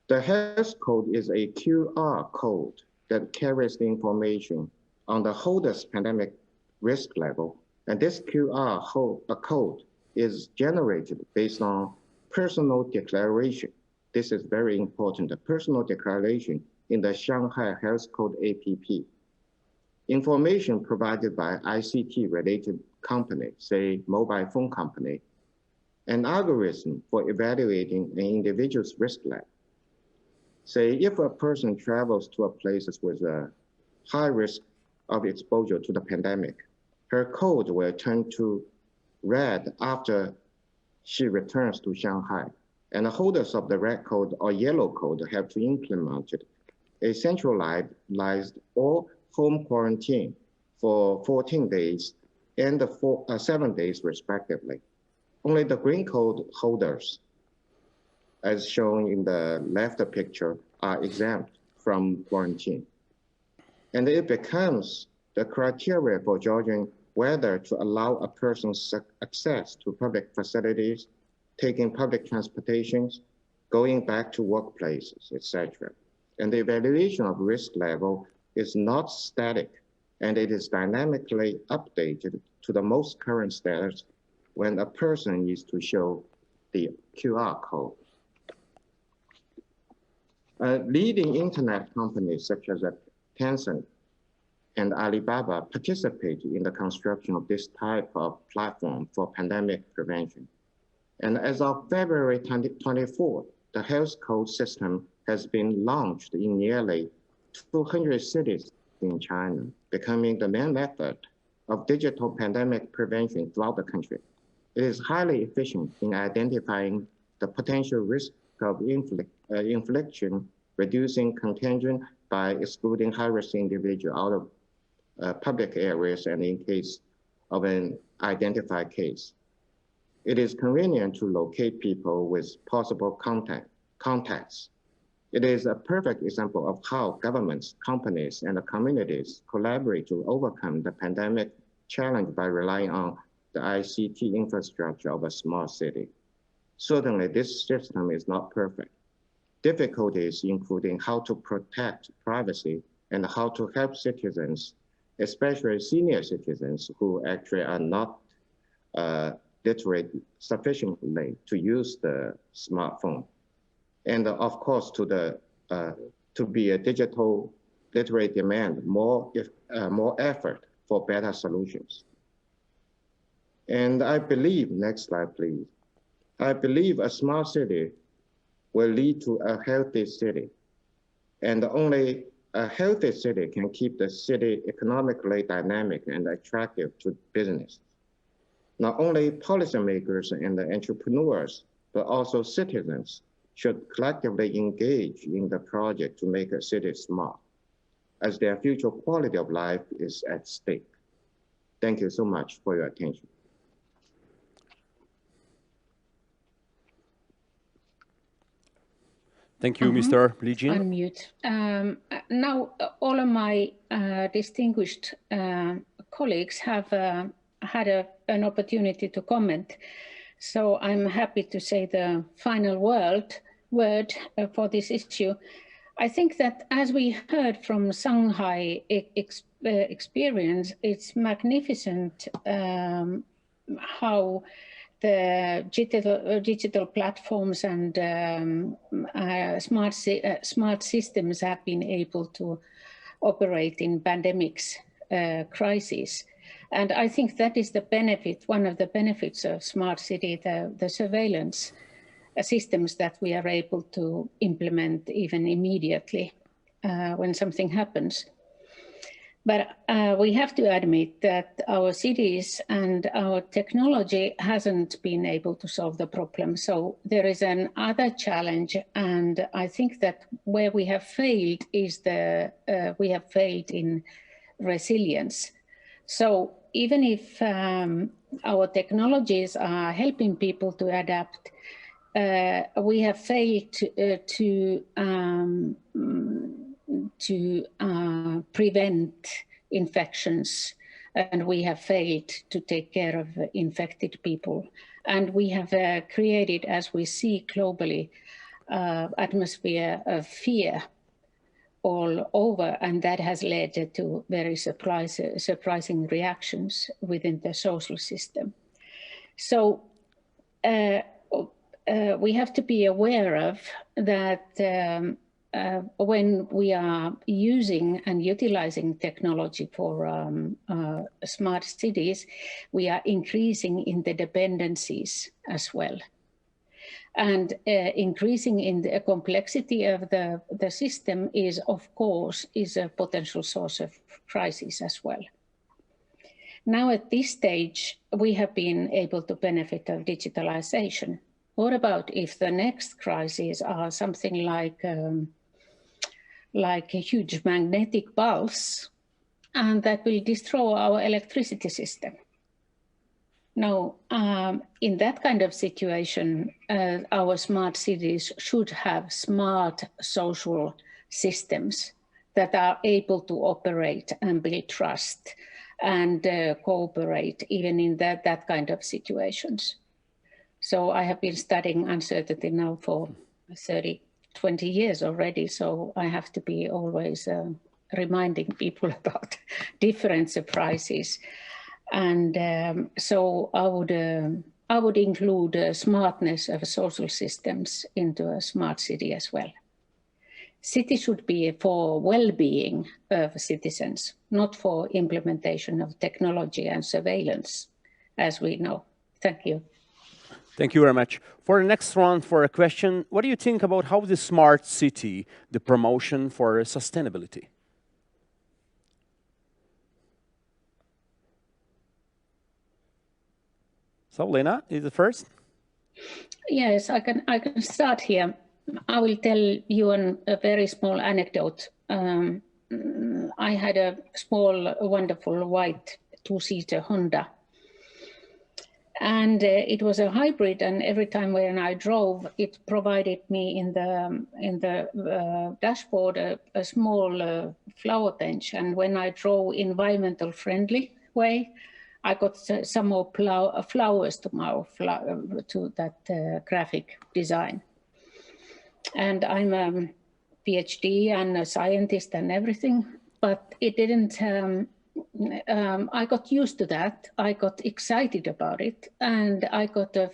The health code is a QR code that carries the information on the holder's pandemic risk level. And this QR code is generated based on personal declaration. This is very important, the personal declaration in the Shanghai Health Code app. Information provided by ICT-related company, say mobile phone company, an algorithm for evaluating an individual's risk level. Say if a person travels to a place with a high risk of exposure to the pandemic, her code will turn to red after she returns to Shanghai. And the holders of the red code or yellow code have to implement a centralized or home quarantine for 14 days and 7 days respectively. Only the green code holders, as shown in the left picture, are exempt from quarantine. And it becomes the criteria for judging whether to allow a person's access to public facilities, taking public transportations, going back to workplaces, etc. And the evaluation of risk level is not static, and it is dynamically updated to the most current status when a person needs to show the QR code. Leading internet companies such as Tencent and Alibaba participated in the construction of this type of platform for pandemic prevention. And as of February 24th, the health code system has been launched in nearly 200 cities in China, becoming the main method of digital pandemic prevention throughout the country. It is highly efficient in identifying the potential risk of infliction, reducing contagion by excluding high-risk individuals out of public areas and in case of an identified case. It is convenient to locate people with possible contacts. It is a perfect example of how governments, companies, and the communities collaborate to overcome the pandemic challenge by relying on the ICT infrastructure of a small city. Certainly, this system is not perfect. Difficulties including how to protect privacy and how to help citizens, especially senior citizens who actually are not literate sufficiently to use the smartphone. And of course, to be a digital literate demand more effort for better solutions. And I believe, next slide, please. I believe a smart city will lead to a healthy city. And only A healthy city can keep the city economically dynamic and attractive to business. Not only policymakers and the entrepreneurs, but also citizens should collectively engage in the project to make a city smart, as their future quality of life is at stake. Thank you so much for your attention. Thank you, Mr. Li Jin. Unmute. Now, all of my distinguished colleagues have had an opportunity to comment. So I'm happy to say the final word for this issue. I think that as we heard from Shanghai experience, it's magnificent how the digital platforms and smart systems have been able to operate in pandemics crises. And I think that is the benefit, one of the benefits of smart city, the surveillance systems that we are able to implement even immediately when something happens. But we have to admit that our cities and our technology hasn't been able to solve the problem. So there is another challenge, and I think that where we have failed is we have failed in resilience. So even if our technologies are helping people to adapt, we have failed to prevent infections, and we have failed to take care of infected people. And we have created, as we see globally, atmosphere of fear all over, and that has led to very surprising reactions within the social system. So we have to be aware of that when we are using and utilizing technology for smart cities, we are increasing in the dependencies as well. And increasing in the complexity of the system is, of course, a potential source of crisis as well. Now at this stage, we have been able to benefit of digitalization. What about if the next crises are something like a huge magnetic pulse, and that will destroy our electricity system? Now, in that kind of situation, our smart cities should have smart social systems that are able to operate and build trust and cooperate even in that kind of situations. So I have been studying uncertainty now for 20 years already, so I have to be always reminding people about different surprises. And so I would include smartness of social systems into a smart city as well. City should be for well-being of citizens, not for implementation of technology and surveillance, as we know. Thank you. Thank you very much. For the next round, for a question, what do you think about how the smart city, the promotion for sustainability? So, Lena, is it first? Yes, I can start here. I will tell you a very small anecdote. I had a small, wonderful white two-seater Honda. And it was a hybrid, and every time when I drove, it provided me in the dashboard a small flower bench. And when I drove environmental friendly way, I got some more flowers to that graphic design. And I'm a PhD and a scientist and everything, but it didn't. I got used to that. I got excited about it, and I got a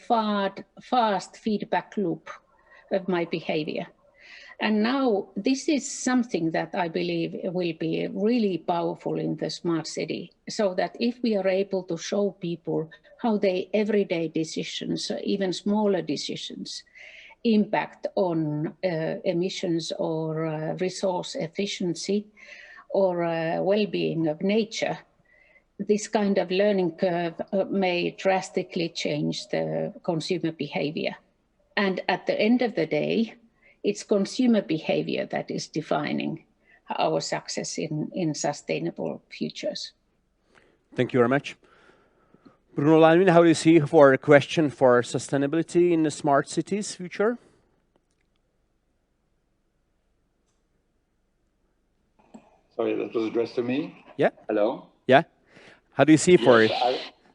fast feedback loop of my behavior. And now this is something that I believe will be really powerful in the smart city, so that if we are able to show people how their everyday decisions, even smaller decisions, impact on emissions or resource efficiency or well-being of nature, this kind of learning curve may drastically change the consumer behavior. And at the end of the day, it's consumer behavior that is defining our success in sustainable futures. Thank you very much. Bruno Lanvin, how do you see for a question for sustainability in the smart cities future? Sorry, that was addressed to me? Yeah. Hello? Yeah. How do you see for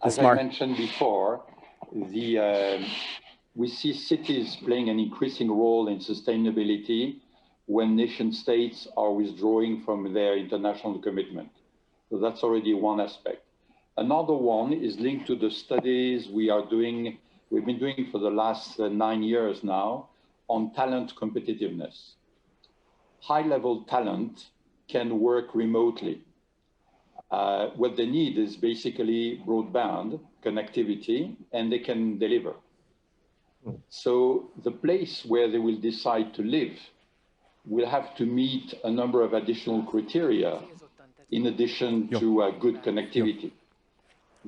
as I mentioned before, we see cities playing an increasing role in sustainability when nation states are withdrawing from their international commitment. So that's already one aspect. Another one is linked to the studies we've been doing for the last 9 years now on talent competitiveness. High-level talent can work remotely. What they need is basically broadband connectivity, and they can deliver. So the place where they will decide to live will have to meet a number of additional criteria in addition to good connectivity.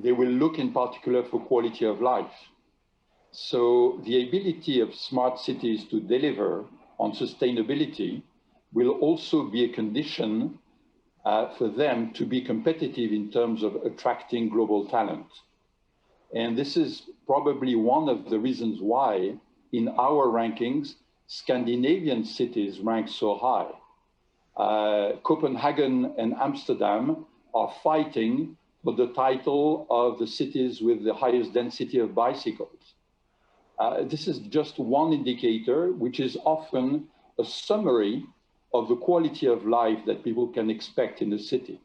They will look in particular for quality of life. So the ability of smart cities to deliver on sustainability will also be a condition for them to be competitive in terms of attracting global talent. And this is probably one of the reasons why in our rankings, Scandinavian cities rank so high. Copenhagen and Amsterdam are fighting for the title of the cities with the highest density of bicycles. This is just one indicator, which is often a summary of the quality of life that people can expect in the city.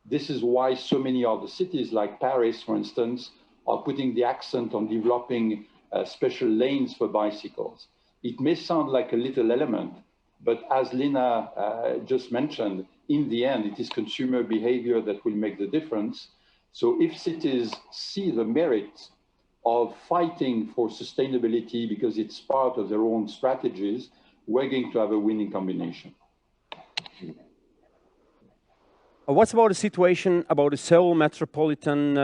This is why so many other cities like Paris, for instance, are putting the accent on developing special lanes for bicycles. It may sound like a little element, but as Lina just mentioned, in the end, it is consumer behavior that will make the difference. So if cities see the merit of fighting for sustainability because it's part of their own strategies, we're going to have a winning combination. What's about the situation about the Seoul metropolitan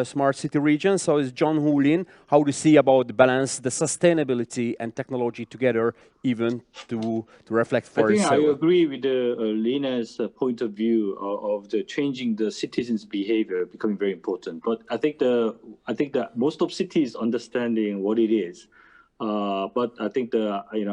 smart city region? So is John Hoolin, how do you see about the balance, the sustainability and technology together, even to reflect for Seoul? I agree with Lina's point of view of the changing the citizens' behavior becoming very important. But I think that most of cities understanding what it is. But I think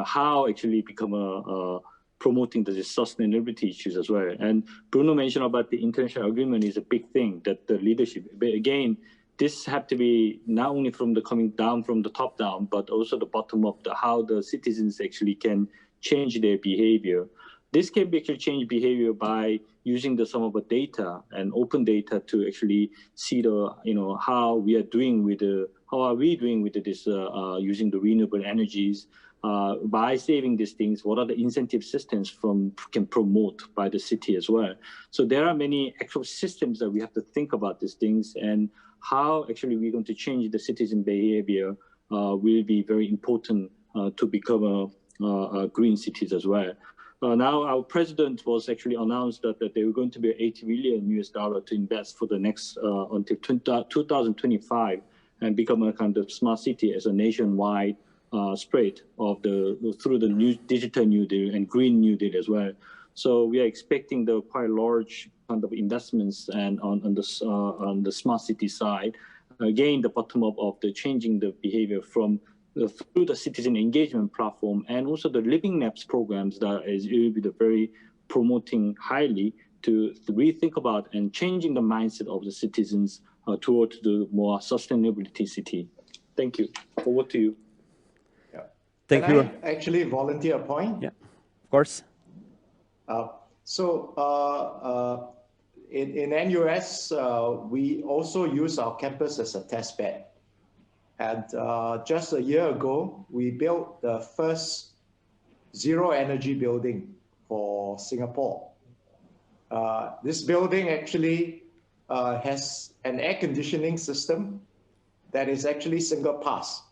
how actually become promoting the sustainability issues as well. And Bruno mentioned about the international agreement is a big thing that the leadership, but again, this have to be not only from the coming down from the top down, but also the bottom up, how the citizens actually can change their behavior. This can be actually change behavior by using some of the data and open data to actually see how we are doing with this using the renewable energies. By saving these things, what are the incentive systems can promote by the city as well? So there are many actual systems that we have to think about these things, and how actually we're going to change the citizen behavior will be very important to become a green cities as well. Now our president was actually announced that there were going to be $80 billion to invest for the next until 2025 and become a kind of smart city as a nationwide spread of through the new digital New Deal and Green New Deal as well. So we are expecting the quite large kind of investments and on the smart city side. Again, the bottom up of the changing the behavior from through the citizen engagement platform and also the Living Maps programs that will be very promoting highly to rethink about and changing the mindset of the citizens towards the more sustainability city. Thank you. Over to you. Thank you. Can I actually volunteer a point? Yeah, of course. In NUS, we also use our campus as a test bed. And just a year ago, we built the first zero energy building for Singapore. This building actually has an air conditioning system that is actually single pass.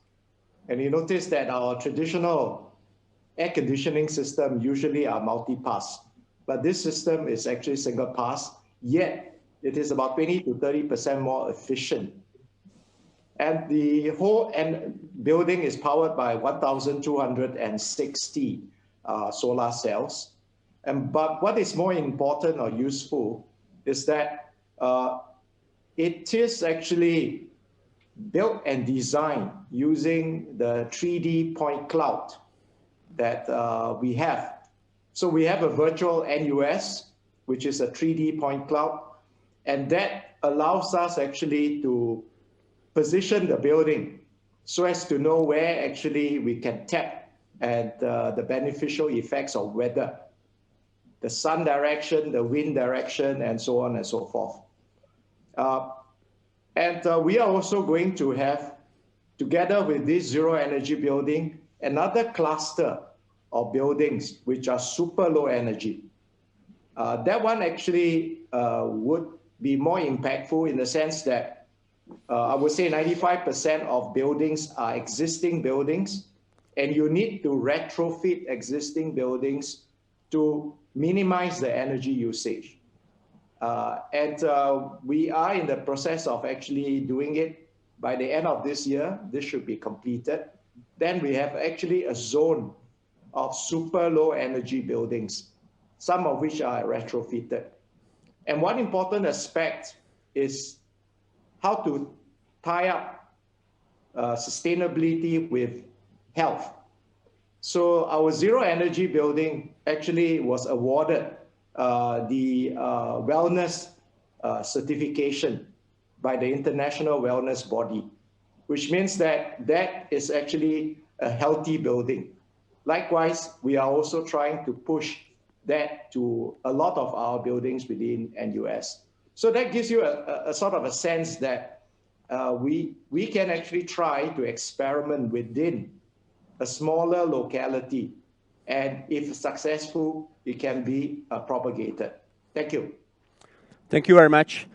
And you notice that our traditional air conditioning system usually are multi-pass, but this system is actually single pass, yet it is about 20 to 30% more efficient. And the whole building is powered by 1,260 solar cells. But what is more important or useful is that it is actually built and designed using the 3D point cloud that we have. So we have a virtual NUS, which is a 3D point cloud, and that allows us actually to position the building so as to know where actually we can tap at the beneficial effects of weather, the sun direction, the wind direction, and so on and so forth. We are also going to have, together with this zero energy building, another cluster of buildings which are super low energy. That one actually would be more impactful in the sense that I would say 95% of buildings are existing buildings, and you need to retrofit existing buildings to minimize the energy usage. We are in the process of actually doing it. By the end of this year, this should be completed. Then we have actually a zone of super low energy buildings, some of which are retrofitted. And one important aspect is how to tie up sustainability with health. So our zero energy building actually was awarded the wellness certification by the International Wellness Body, which means that that is actually a healthy building. Likewise, we are also trying to push that to a lot of our buildings within NUS. So that gives you a sort of a sense that we can actually try to experiment within a smaller locality. And if successful, it can be propagated. Thank you. Thank you very much.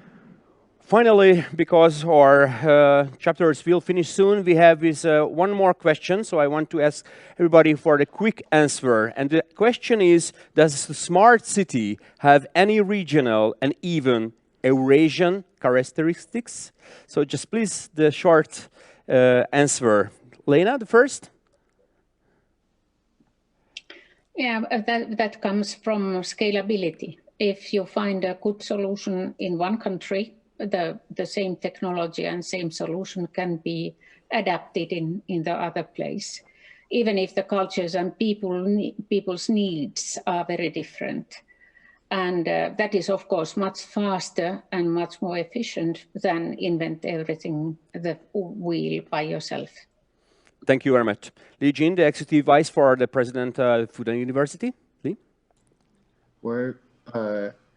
Finally, because our chapters will finish soon, we have this one more question. So I want to ask everybody for the quick answer. And the question is, does the smart city have any regional and even Eurasian characteristics? So just please, the short answer. Lena, the first. Yeah, that comes from scalability. If you find a good solution in one country, the same technology and same solution can be adapted in the other place, even if the cultures and people's needs are very different. And that is, of course, much faster and much more efficient than invent everything the wheel by yourself. Thank you very much. Li Jin, the Executive Vice for the President of Fudan University. Li? Well,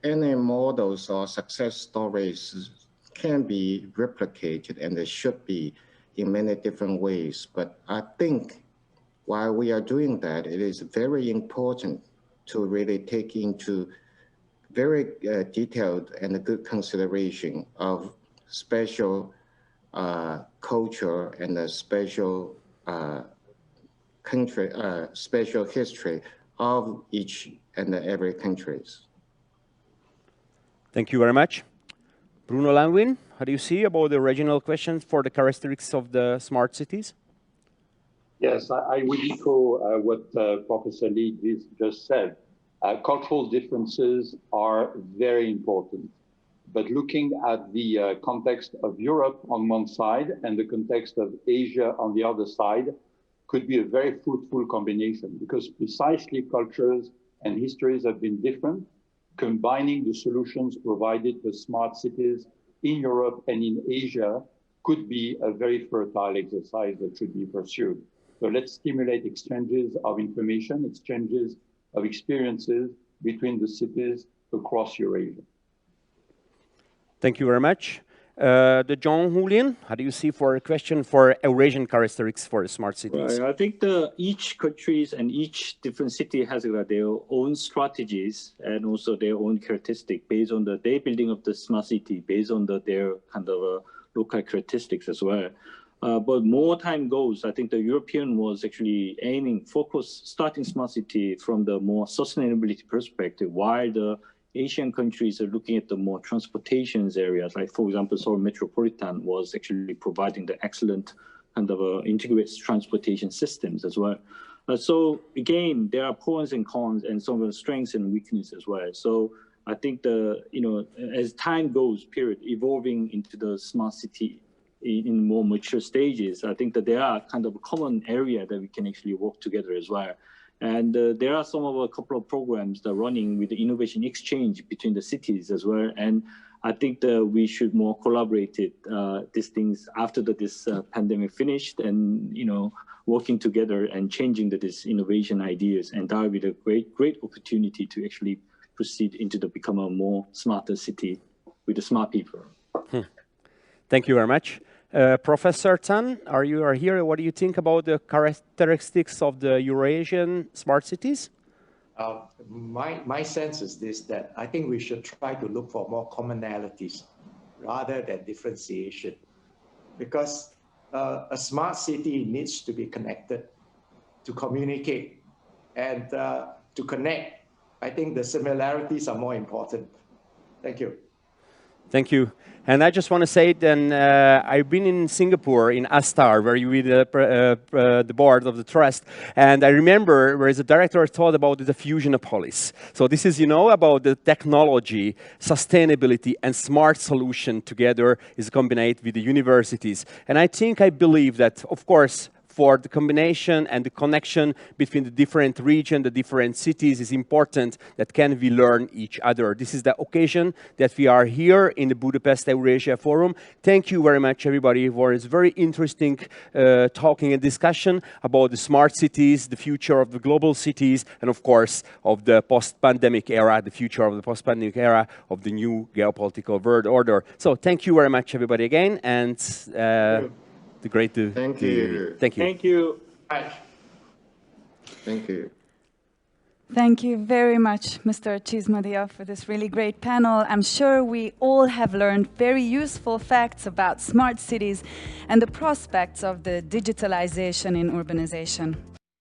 any models or success stories can be replicated, and they should be in many different ways. But I think while we are doing that, it is very important to really take into very detailed and good consideration of special culture and a special country, special history of each and every countries. Thank you very much. Bruno Langwin, how do you see about the regional questions for the characteristics of the smart cities? Yes, I would echo what Professor Lee just said. Cultural differences are very important. But looking at the context of Europe on one side and the context of Asia on the other side could be a very fruitful combination, because precisely cultures and histories have been different. Combining the solutions provided for smart cities in Europe and in Asia could be a very fertile exercise that should be pursued. So let's stimulate exchanges of information, exchanges of experiences between the cities across Eurasia. Thank you very much. The John Hulin, how do you see for a question for Eurasian characteristics for the smart cities? Right. I think each countries and each different city has their own strategies and also their own characteristic based on their building of the smart city, based on their kind of local characteristics as well. But more time goes, I think the European was actually starting smart city from the more sustainability perspective, while the Asian countries are looking at the more transportations areas. Like, for example, Seoul Metropolitan was actually providing the excellent kind of integrated transportation systems as well. So again, there are pros and cons and some of the strengths and weaknesses as well. So I think as time goes, evolving into the smart city in more mature stages, I think that there are kind of a common area that we can actually work together as well. And there are a couple of programs that are running with the innovation exchange between the cities as well. And I think that we should more collaborate these things after this pandemic finished, and working together and changing this innovation ideas, and that will be the great opportunity to actually proceed into become a more smarter city with the smart people. Thank you very much. Professor Tan, you are here. What do you think about the characteristics of the Eurasian smart cities? My sense is this, that I think we should try to look for more commonalities rather than differentiation, because a smart city needs to be connected, to communicate, and to connect. I think the similarities are more important. Thank you. Thank you. And I just want to say then, I've been in Singapore, in Astar, where you with the board of the trust. And I remember where the director thought about the Fusionopolis. So this is, about the technology, sustainability, and smart solution together is combined with the universities. And I believe that, of course, for the combination and the connection between the different regions, the different cities is important, that can we learn each other. This is the occasion that we are here in the Budapest Eurasia Forum. Thank you very much, everybody, for this very interesting talking and discussion about the smart cities, the future of the global cities, and of course, of the post-pandemic era, the future of the post-pandemic era of the new geopolitical world order. So thank you very much, everybody, again, and great to thank you. Thank you. Thank you. Thank you. Thank you very much, Mr. Chismadia, for this really great panel. I'm sure we all have learned very useful facts about smart cities and the prospects of the digitalization in urbanization.